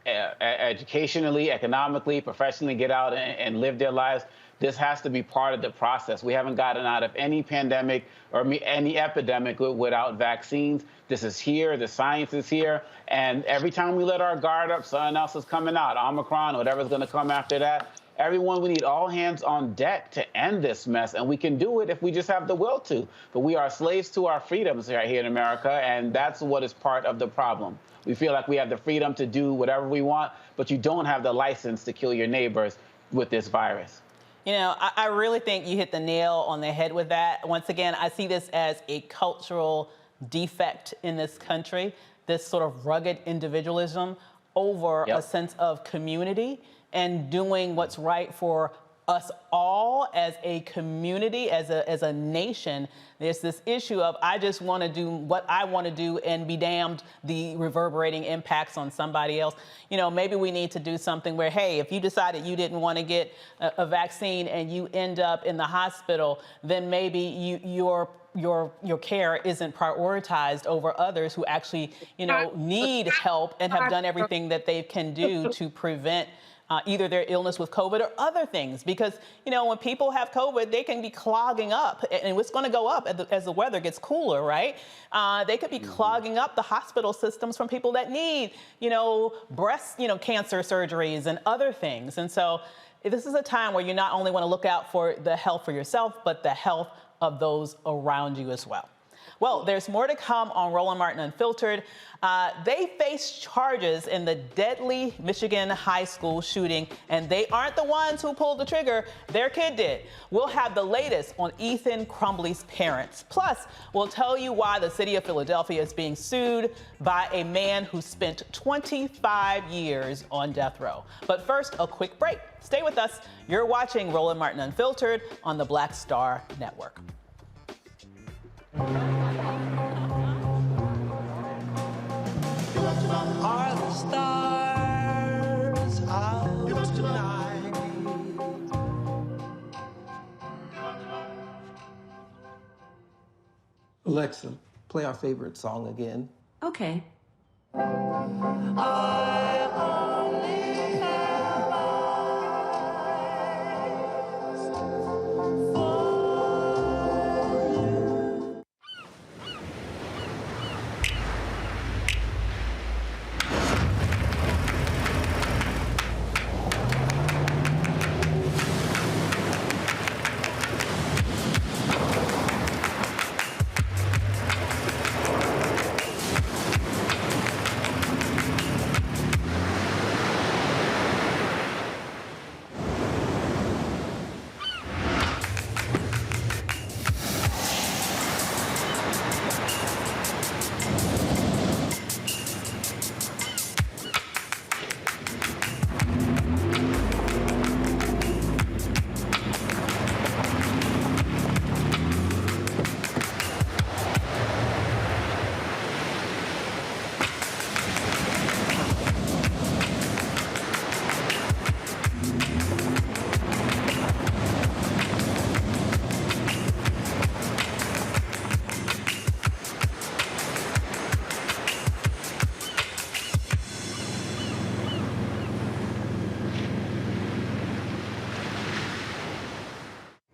educationally, economically, professionally, get out and live their lives, this has to be part of the process. We haven't gotten out of any pandemic or any epidemic without vaccines. This is here. The science is here. And every time we let our guard up, something else is coming out. Omicron, whatever's going to come after that. Everyone, we need all hands on deck to end this mess. And we can do it if we just have the will to. But we are slaves to our freedoms right here in America. And that's what is part of the problem. We feel like we have the freedom to do whatever we want, but you don't have the license to kill your neighbors with this virus. You know, I really think you hit the nail on the head with that. Once again, I see this as a cultural defect in this country, this sort of rugged individualism over a sense of community and doing what's right for us all as a community, as a nation. There's this issue of I just want to do what I want to do and be damned the reverberating impacts on somebody else. You know, maybe we need to do something where, hey, if you decided you didn't want to get a vaccine and you end up in the hospital, then maybe your care isn't prioritized over others who actually, you know, need help and have done everything that they can do to prevent either their illness with COVID or other things. Because, you know, when people have COVID, they can be clogging up, and it's going to go up as the weather gets cooler, right? They could be clogging up the hospital systems from people that need, you know, breast, you know, cancer surgeries and other things. And so this is a time where you not only want to look out for the health for yourself, but the health of those around you as well. Well, there's more to come on Roland Martin Unfiltered. They face charges in the deadly Michigan high school shooting, and they aren't the ones who pulled the trigger. Their kid did. We'll have the latest on Ethan Crumbly's parents. Plus, we'll tell you why the city of Philadelphia is being sued by a man who spent 25 years on death row. But first, a quick break. Stay with us. You're watching Roland Martin Unfiltered on the Black Star Network. Are the stars out tonight? Alexa, play our favorite song again. Okay. I only have eyes for you.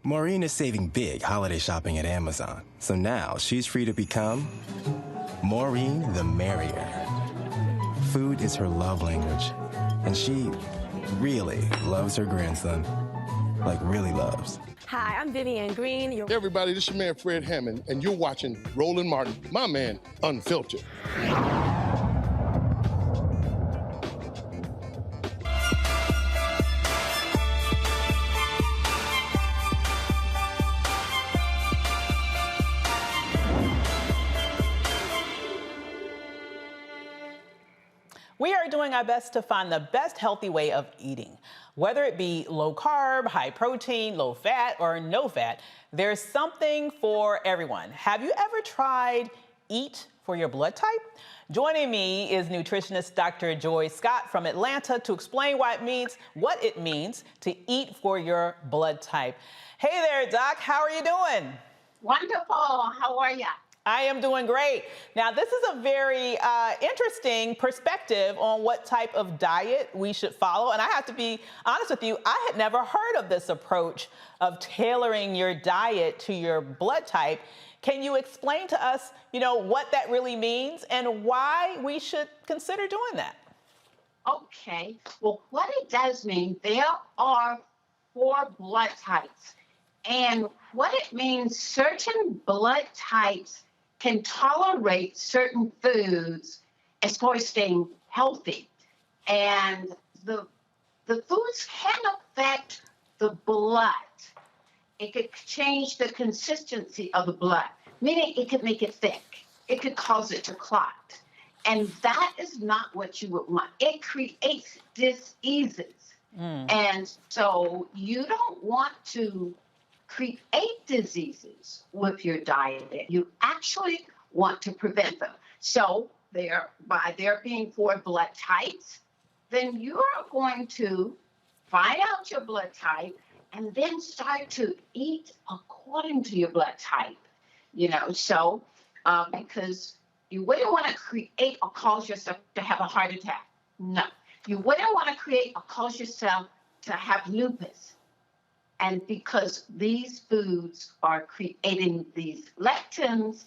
Maureen is saving big holiday shopping at Amazon, so now she's free to become Maureen the Merrier. Food is her love language, and she really loves her grandson. Like, really loves. Hi, I'm Vivian Green. Hey everybody, this is your man Fred Hammond, and you're watching Roland Martin, my man, Unfiltered. We are doing our best to find the best healthy way of eating. Whether it be low carb, high protein, low fat, or no fat, there's something for everyone. Have you ever tried Eat for Your Blood Type? Joining me is nutritionist Dr. Joy Scott from Atlanta to explain what it means to eat for your blood type. Hey there, Doc, how are you doing? Wonderful, how are you? I am doing great. Now, this is a very interesting perspective on what type of diet we should follow. And I have to be honest with you, I had never heard of this approach of tailoring your diet to your blood type. Can you explain to us, what that really means and why we should consider doing that? Okay, well, what it does mean, there are 4 blood types. And what it means, certain blood types can tolerate certain foods as far as staying healthy. And the foods can affect the blood. It could change the consistency of the blood, meaning it could make it thick. It could cause it to clot. And that is not what you would want. It creates diseases. And so you don't want to create diseases with your diet. You actually want to prevent them. So by there being 4 blood types, then you are going to find out your blood type and then start to eat according to your blood type. Because you wouldn't want to create or cause yourself to have a heart attack. No. You wouldn't want to create or cause yourself to have lupus. And because these foods are creating these lectins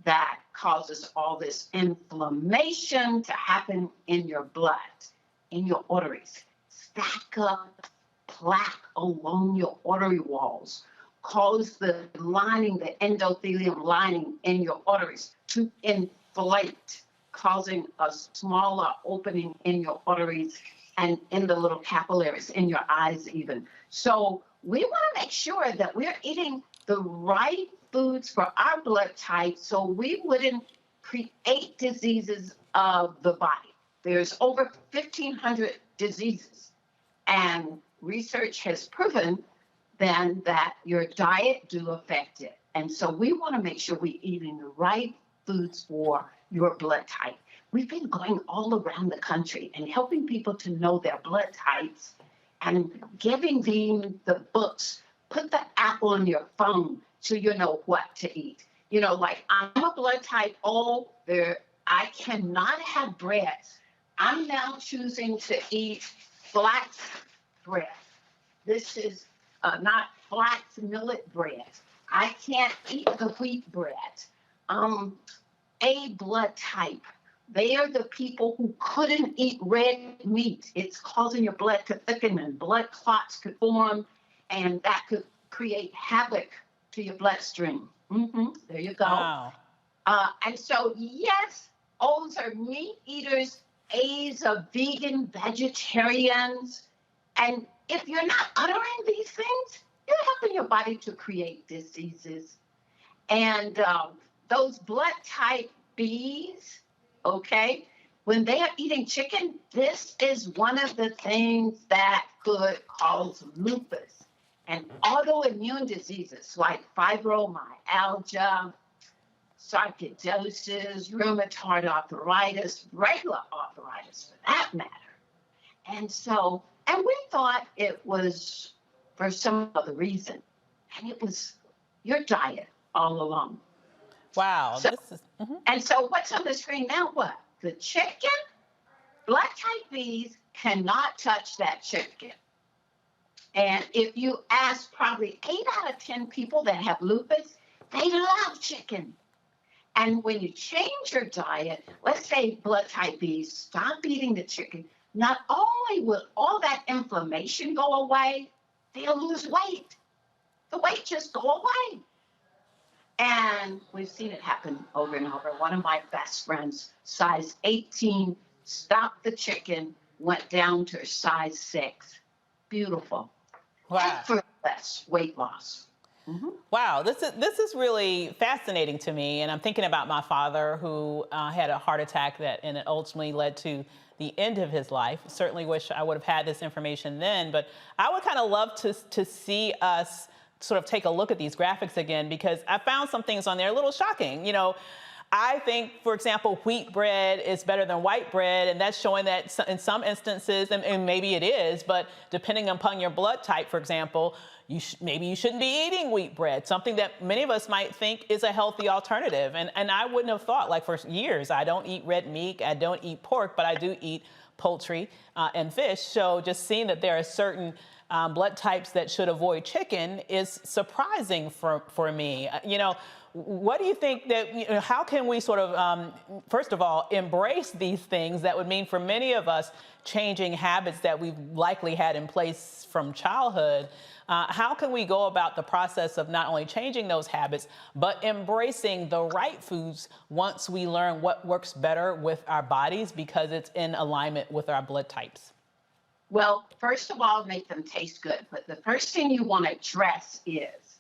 that causes all this inflammation to happen in your blood, in your arteries. Stack up plaque along your artery walls, cause the lining, the endothelium lining in your arteries to inflate, causing a smaller opening in your arteries and in the little capillaries in your eyes even. So we want to make sure that we're eating the right foods for our blood type so we wouldn't create diseases of the body. There's over 1,500 diseases, and research has proven then that your diet do affect it. And so we want to make sure we're eating the right foods for your blood type. We've been going all around the country and helping people to know their blood types and giving them the books. Put the app on your phone so you know what to eat. Like I'm a blood type O, I cannot have bread. I'm now choosing to eat flax bread. This is not flax millet bread. I can't eat the wheat bread. A blood type. They are the people who couldn't eat red meat. It's causing your blood to thicken and blood clots could form, and that could create havoc to your bloodstream. There you go. Wow. And so, yes, O's are meat eaters. A's are vegan, vegetarians. And if you're not uttering these things, you're helping your body to create diseases. And those blood type B's, okay, when they are eating chicken, this is one of the things that could cause lupus and autoimmune diseases like fibromyalgia, sarcoidosis, rheumatoid arthritis, regular arthritis for that matter. And so, and we thought it was for some other reason, and it was your diet all along. Wow. So, and so what's on the screen now? What? The chicken? Blood type B's cannot touch that chicken. And if you ask probably 8 out of 10 people that have lupus, they love chicken. And when you change your diet, let's say blood type B, stop eating the chicken, not only will all that inflammation go away, they'll lose weight. The weight just go away. And we've seen it happen over and over. One of my best friends, size 18, stopped the chicken, went down to size 6. Beautiful. Wow. Effortless weight loss. Wow, this is really fascinating to me, and I'm thinking about my father who had a heart attack and it ultimately led to the end of his life. Certainly wish I would have had this information then, but I would kind of love to see us sort of take a look at these graphics again, because I found some things on there a little shocking. You know, I think, for example, wheat bread is better than white bread, and that's showing that in some instances, and maybe it is, but depending upon your blood type, for example, maybe you shouldn't be eating wheat bread, something that many of us might think is a healthy alternative. And I wouldn't have thought, like for years, I don't eat red meat, I don't eat pork, but I do eat poultry and fish. So just seeing that there are certain blood types that should avoid chicken is surprising for me. You know, what do you think that, how can we sort of, first of all, embrace these things that would mean for many of us changing habits that we've likely had in place from childhood? How can we go about the process of not only changing those habits, but embracing the right foods once we learn what works better with our bodies because it's in alignment with our blood types? Well, first of all, make them taste good. But the first thing you want to address is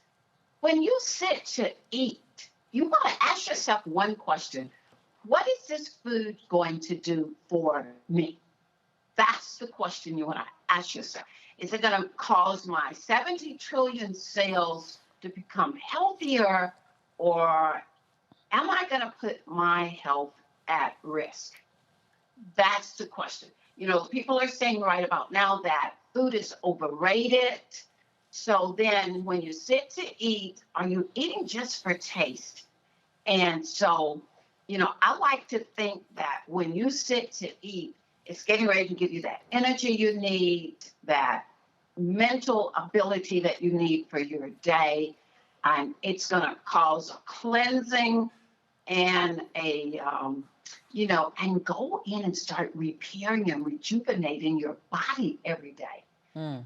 when you sit to eat, you want to ask yourself one question. What is this food going to do for me? That's the question you want to ask yourself. Is it going to cause my 70 trillion cells to become healthier, or am I going to put my health at risk? That's the question. You know, people are saying right about now that food is overrated. So then when you sit to eat, are you eating just for taste? And so, you know, I like to think that when you sit to eat, it's getting ready to give you that energy you need, that mental ability that you need for your day. And it's going to cause a cleansing and and go in and start repairing and rejuvenating your body every day.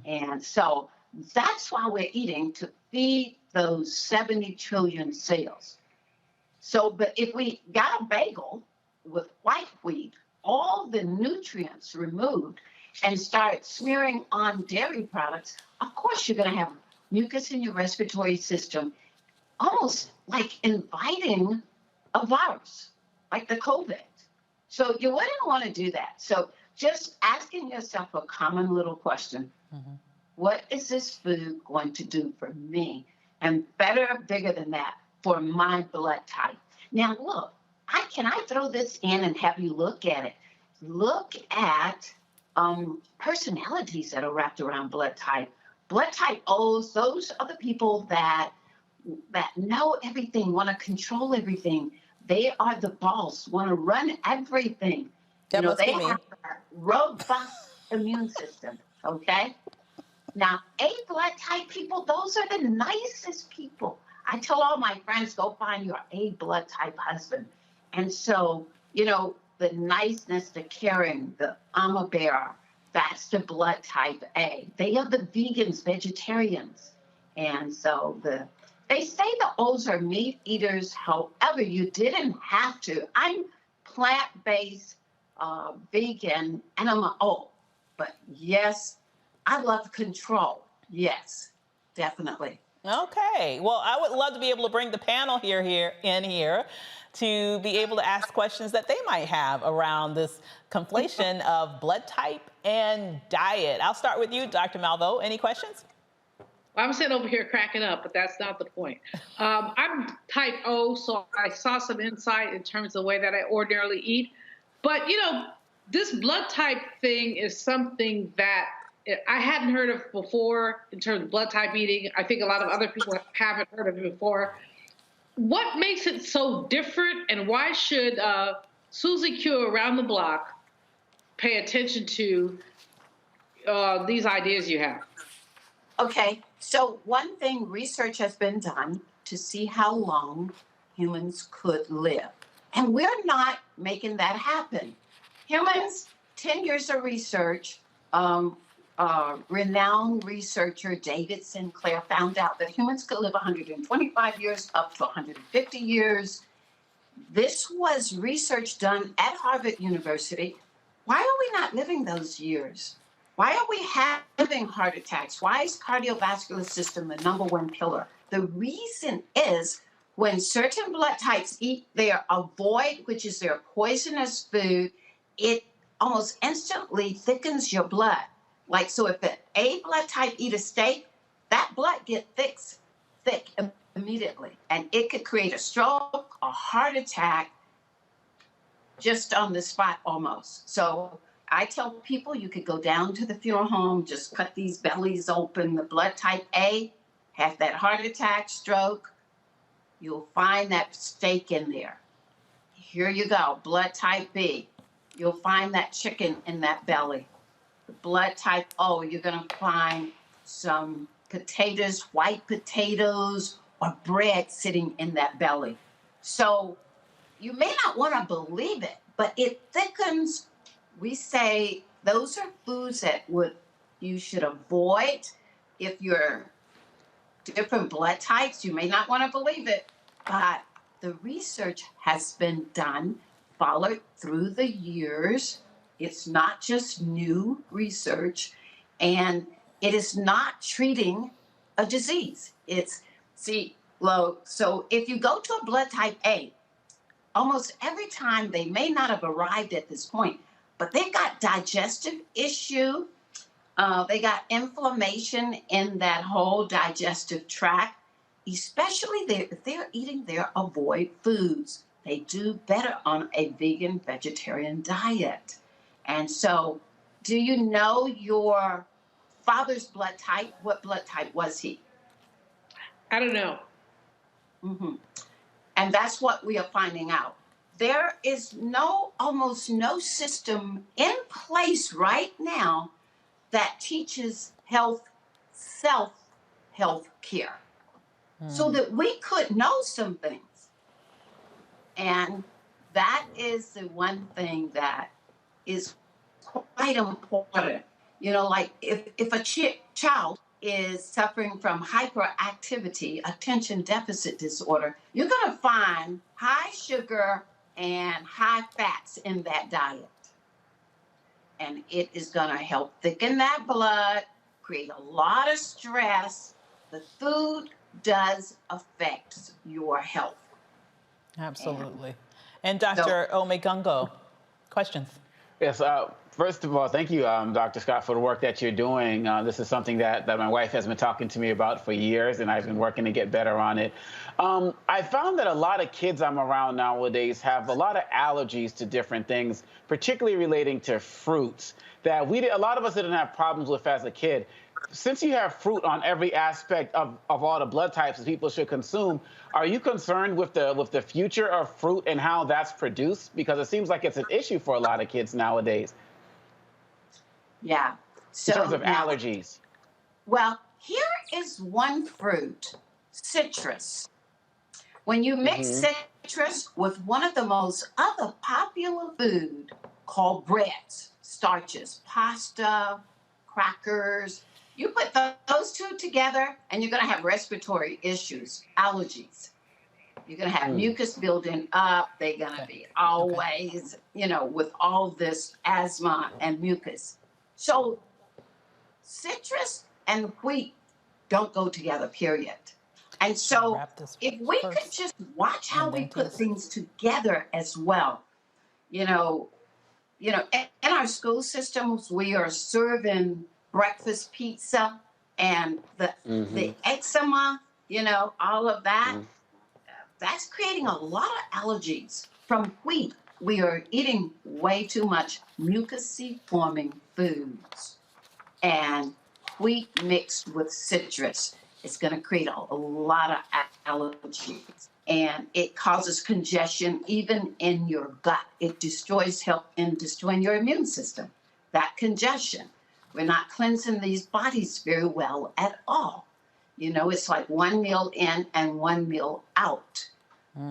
And so that's why we're eating, to feed those 70 trillion cells. So, but if we got a bagel with white wheat, all the nutrients removed, and start smearing on dairy products, of course you're going to have mucus in your respiratory system, almost like inviting a virus, like the COVID. So you wouldn't want to do that. So just asking yourself a common little question, what is this food going to do for me? And better, bigger than that, for my blood type. Now look, can I throw this in and have you look at it? Look at personalities that are wrapped around blood type. Blood type O's, those are the people that know everything, want to control everything. They are the boss, want to run everything. They have a robust immune system, okay? Now, A blood type people, those are the nicest people. I tell all my friends, go find your A blood type husband. And so, you know, the niceness, the caring, the I'm a bear, that's the blood type A. They are the vegans, vegetarians. And so they say the O's are meat eaters. However, you didn't have to. I'm plant-based, vegan, and I'm an O. But yes, I love control. Yes, definitely. Okay. Well, I would love to be able to bring the panel here to be able to ask questions that they might have around this conflation of blood type and diet. I'll start with you, Dr. Malveaux. Any questions? I'm sitting over here cracking up, but that's not the point. I'm type O, so I saw some insight in terms of the way that I ordinarily eat. But, you know, this blood type thing is something that I hadn't heard of before in terms of blood type eating. I think a lot of other people haven't heard of it before. What makes it so different, and why should Susie Q around the block pay attention to these ideas you have? Okay, so one thing research has been done to see how long humans could live. And we're not making that happen. Humans, 10 years of research, renowned researcher David Sinclair found out that humans could live 125 years up to 150 years. This was research done at Harvard University. Why are we not living those years? Why are we having heart attacks? Why is cardiovascular system the number one killer? The reason is when certain blood types eat their avoid, which is their poisonous food, it almost instantly thickens your blood. Like, so if an A blood type eat a steak, that blood get thick immediately. And it could create a stroke, a heart attack, just on the spot almost. So I tell people you could go down to the funeral home, just cut these bellies open. The blood type A has that heart attack, stroke. You'll find that steak in there. Here you go, blood type B. You'll find that chicken in that belly. The blood type O, you're gonna find some potatoes, white potatoes, or bread sitting in that belly. So you may not wanna believe it, but it thickens. We say those are foods that you should avoid if you're different blood types. You may not want to believe it, but the research has been done, followed through the years. It's not just new research, and it is not treating a disease. So if you go to a blood type A, almost every time they may not have arrived at this point, but they've got digestive issue. They got inflammation in that whole digestive tract, especially if they're eating their avoid foods. They do better on a vegan, vegetarian diet. And so, do you know your father's blood type? What blood type was he? I don't know. Mm-hmm. And that's what we are finding out. There is almost no system in place right now that teaches self-health care so that we could know some things. And that is the one thing that is quite important. You know, like if a child is suffering from hyperactivity, attention deficit disorder, you're going to find high sugar and high fats in that diet. And it is going to help thicken that blood, create a lot of stress. The food does affect your health. Absolutely. And Dr. Omegungo, questions? Yes. First of all, thank you, Dr. Scott, for the work that you're doing. This is something that my wife has been talking to me about for years, and I've been working to get better on it. I found that a lot of kids I'm around nowadays have a lot of allergies to different things, particularly relating to fruits, that a lot of us didn't have problems with as a kid. Since you have fruit on every aspect of all the blood types that people should consume, are you concerned with the future of fruit and how that's produced? Because it seems like it's an issue for a lot of kids nowadays. Yeah. So in terms of allergies. Well, here is one fruit, citrus. When you mix citrus with one of the most other popular food called breads, starches, pasta, crackers, you put those two together and you're going to have respiratory issues, allergies. You're going to have mucus building up. They're going to be always, with all this asthma and mucus. So citrus and wheat don't go together, period. And so if we could just watch how we put things together as well, in our school systems, we are serving breakfast pizza and the eczema, all of that. That's creating a lot of allergies from wheat. We are eating way too much mucusy forming foods, and wheat mixed with citrus is going to create a lot of allergies, and it causes congestion even in your gut. It destroys health and destroying your immune system, that congestion. We're not cleansing these bodies very well at all. You know, it's like one meal in and one meal out.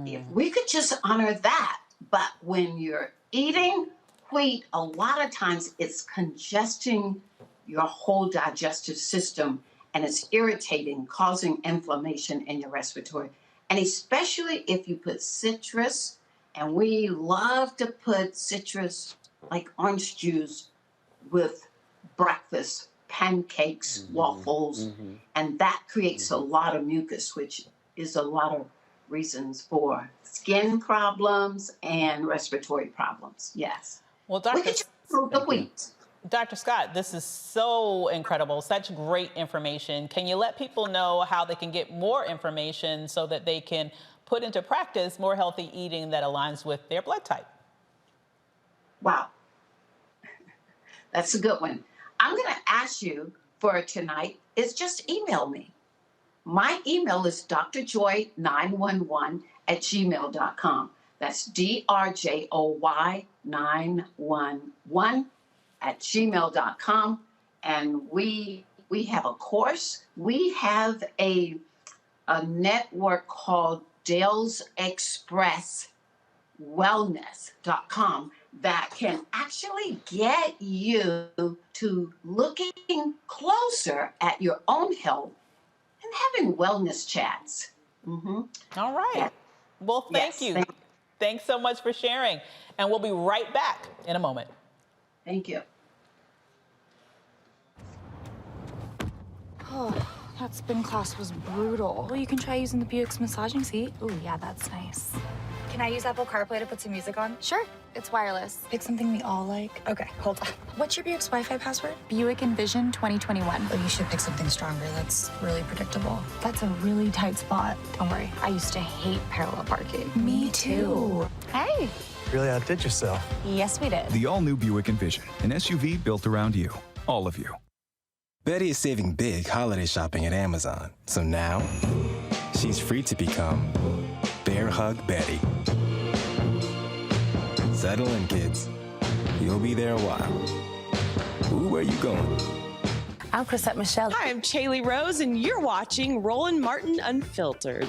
If we could just honor that, but when you're eating wheat, a lot of times it's congesting your whole digestive system, and it's irritating, causing inflammation in your respiratory. And especially if you put citrus, and we love to put citrus like orange juice with breakfast, pancakes, waffles, and that creates a lot of mucus, which is a lot of reasons for skin problems and respiratory problems. Yes. Well, Dr. We could just remove the wheat. Dr. Scott, this is so incredible, such great information. Can you let people know how they can get more information so that they can put into practice more healthy eating that aligns with their blood type? Wow. That's a good one. I'm going to ask you for tonight is just email me. My email is drjoy911@gmail.com. That's drjoy911@gmail.com. And we have a course. We have a network called DalesExpressWellness.com that can actually get you to looking closer at your own health and having wellness chats. All right. Yeah. Well, thank you. Thanks so much for sharing. And we'll be right back in a moment. Thank you. Oh, that spin class was brutal. Well, you can try using the Buick's massaging seat. Ooh, yeah, that's nice. Can I use Apple CarPlay to put some music on? Sure, it's wireless. Pick something we all like. Okay, hold on. What's your Buick's Wi-Fi password? Buick Envision 2021. Oh, you should pick something stronger. That's really predictable. That's a really tight spot. Don't worry, I used to hate parallel parking. Me too. Hey. Really outdid yourself. Yes, we did. The all-new Buick Envision, an SUV built around you, all of you. Betty is saving big holiday shopping at Amazon. So now, she's free to become Bear Hug Betty. Settle in, kids. You'll be there a while. Ooh, where you going? I'm Chrisette Michelle. Hi, I'm Chaley Rose, and you're watching Roland Martin Unfiltered.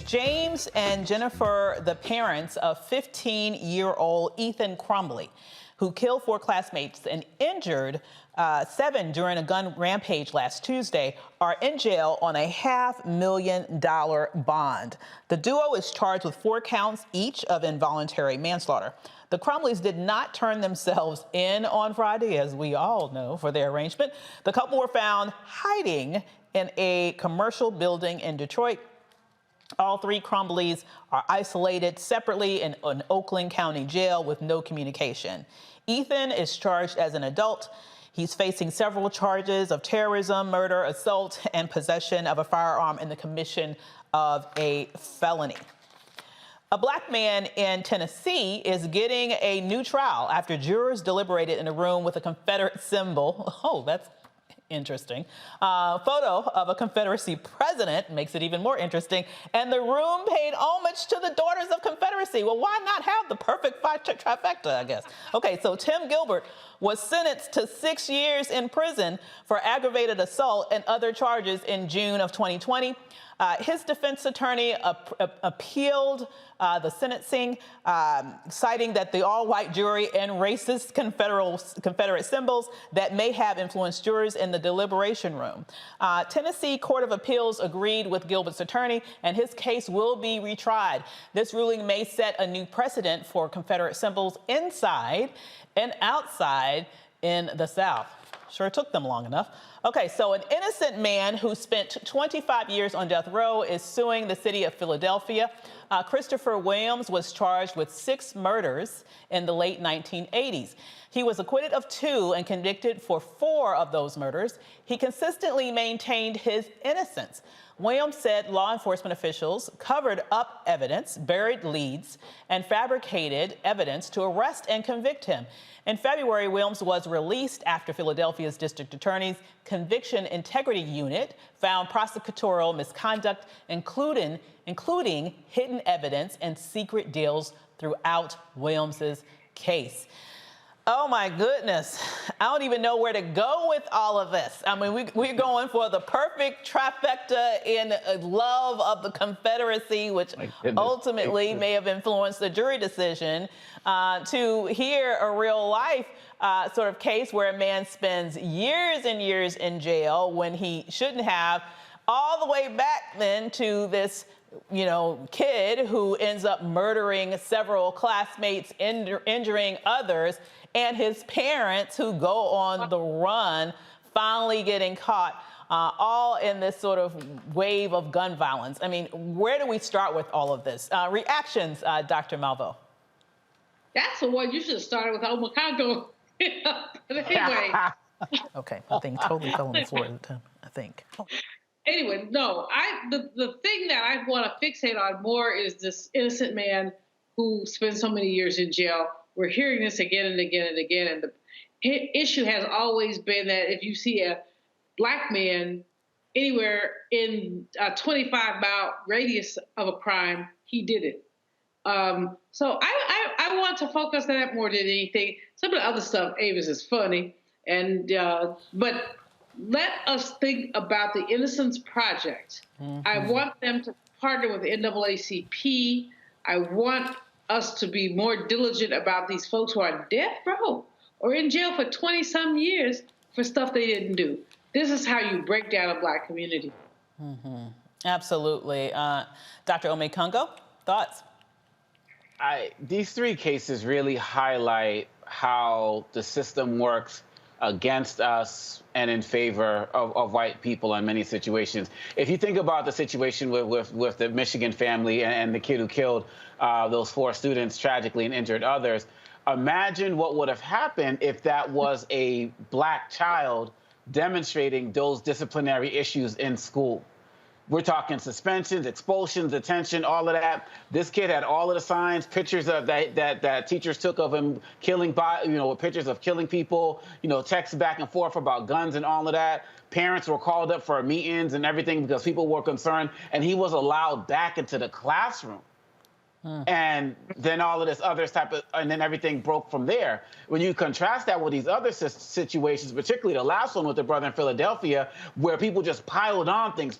James and Jennifer, the parents of 15-year-old Ethan Crumbley, who killed 4 classmates and injured 7 during a gun rampage last Tuesday, are in jail on a $500,000 bond. The duo is charged with 4 counts each of involuntary manslaughter. The Crumbleys did not turn themselves in on Friday, as we all know, for their arraignment. The couple were found hiding in a commercial building in Detroit. All 3 Crumbleys are isolated separately in an Oakland County jail with no communication. Ethan is charged as an adult. He's facing several charges of terrorism, murder, assault, and possession of a firearm in the commission of a felony. A Black man in Tennessee is getting a new trial after jurors deliberated in a room with a Confederate symbol. Oh, that's interesting. Photo of a Confederacy president makes it even more interesting. And the room paid homage to the Daughters of Confederacy. Well, why not have the perfect trifecta, I guess? Okay, so Tim Gilbert was sentenced to 6 years in prison for aggravated assault and other charges in June of 2020. His defense attorney appealed the sentencing, citing that the all-white jury and racist Confederate symbols that may have influenced jurors in the deliberation room. Tennessee Court of Appeals agreed with Gilbert's attorney, and his case will be retried. This ruling may set a new precedent for Confederate symbols inside and outside in the South. Sure took them long enough. Okay, so an innocent man who spent 25 years on death row is suing the city of Philadelphia. Christopher Williams was charged with 6 murders in the late 1980s. He was acquitted of 2 and convicted for 4 of those murders. He consistently maintained his innocence. Williams said law enforcement officials covered up evidence, buried leads, and fabricated evidence to arrest and convict him. In February, Williams was released after Philadelphia Philadelphia's district attorney's conviction integrity unit found prosecutorial misconduct, including hidden evidence and secret deals throughout Williams's case. Oh my goodness. I don't even know where to go with all of this. I mean, we're going for the perfect trifecta in love of the Confederacy, which ultimately may have influenced the jury decision, to hear a real life sort of case where a man spends years and years in jail when he shouldn't have, all the way back then to this kid who ends up murdering several classmates, injuring others, and his parents who go on the run, finally getting caught, all in this sort of wave of gun violence. I mean, where do we start with all of this? Reactions, Dr. Malveaux. That's the one you should have started with Omicron. But anyway. Okay, I think totally fell on the floor at the time, I think. Anyway, no, the thing that I want to fixate on more is this innocent man who spent so many years in jail. We're hearing this again and again and again. And the issue has always been that if you see a black man anywhere in a 25-mile radius of a crime, he did it. So I want to focus on that more than anything. Some of the other stuff, Avis, is funny. But let us think about the Innocence Project. Mm-hmm. I want them to partner with the NAACP. I want us to be more diligent about these folks who are on death row or in jail for 20-some years for stuff they didn't do. This is how you break down a black community. Mm-hmm. Absolutely. Dr. Omekongo, thoughts? These three cases really highlight how the system works against us and in favor of white people in many situations. If you think about the situation with the Michigan family and the kid who killed those 4 students tragically and injured others, imagine what would have happened if that was a black child demonstrating those disciplinary issues in school. We're talking suspensions, expulsions, detention, all of that. This kid had all of the signs, pictures of that teachers took of him killing, pictures of killing people, texts back and forth about guns and all of that. Parents were called up for meetings and everything because people were concerned, and he was allowed back into the classroom. And then all of this other and then everything broke from there. When you contrast that with these other situations, particularly the last one with the brother in Philadelphia, where people just piled on things.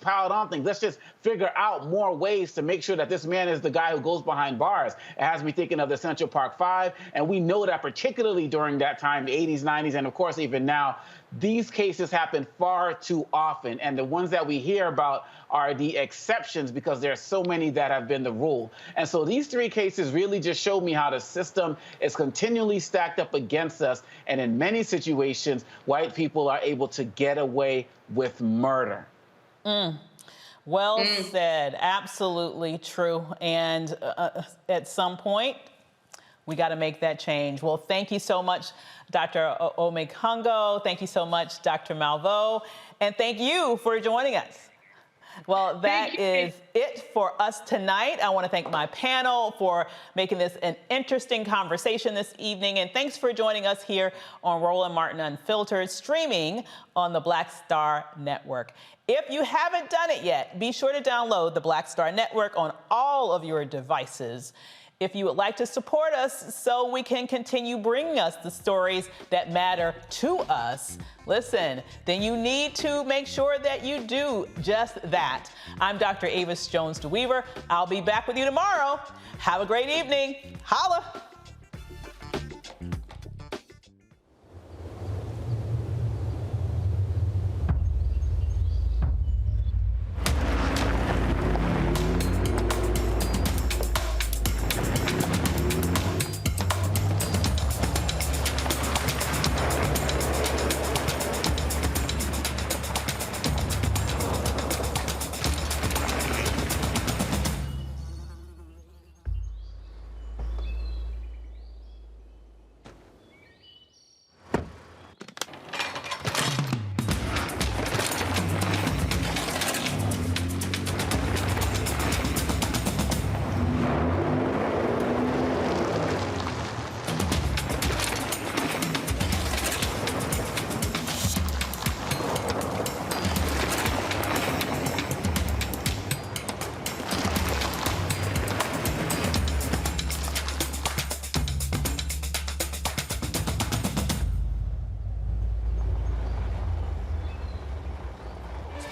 Let's just figure out more ways to make sure that this man is the guy who goes behind bars. It has me thinking of the Central Park 5. And we know that particularly during that time, the 80s, 90s, and of course, even now, these cases happen far too often. And the ones that we hear about are the exceptions because there are so many that have been the rule. And so these 3 cases really just show me how the system is continually stacked up against us. And in many situations, white people are able to get away with murder. Well said. Absolutely true. And at some point, we got to make that change. Well, thank you so much, Dr. Omekongo. Thank you so much, Dr. Malveaux. And thank you for joining us. Well, that is it for us tonight. I want to thank my panel for making this an interesting conversation this evening. And thanks for joining us here on Roland Martin Unfiltered, streaming on the Black Star Network. If you haven't done it yet, be sure to download the Black Star Network on all of your devices. If you would like to support us so we can continue bringing us the stories that matter to us, listen, then you need to make sure that you do just that. I'm Dr. Avis Jones-DeWeaver. I'll be back with you tomorrow. Have a great evening. Holla.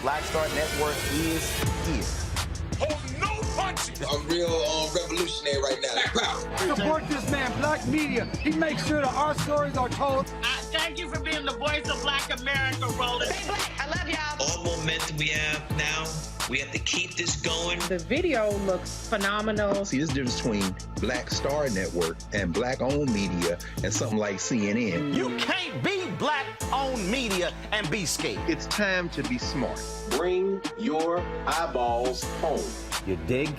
Black Star Network is here. I'm real revolutionary right now. Support this man, Black Media. He makes sure that our stories are told. Thank you for being the voice of Black America, Roland. Stay Black. I love y'all. All momentum we have now, we have to keep this going. The video looks phenomenal. See, this difference between Black Star Network and Black-owned media and something like CNN. You can't be Black-owned media and be scared. It's time to be smart. Bring your eyeballs home. You dig?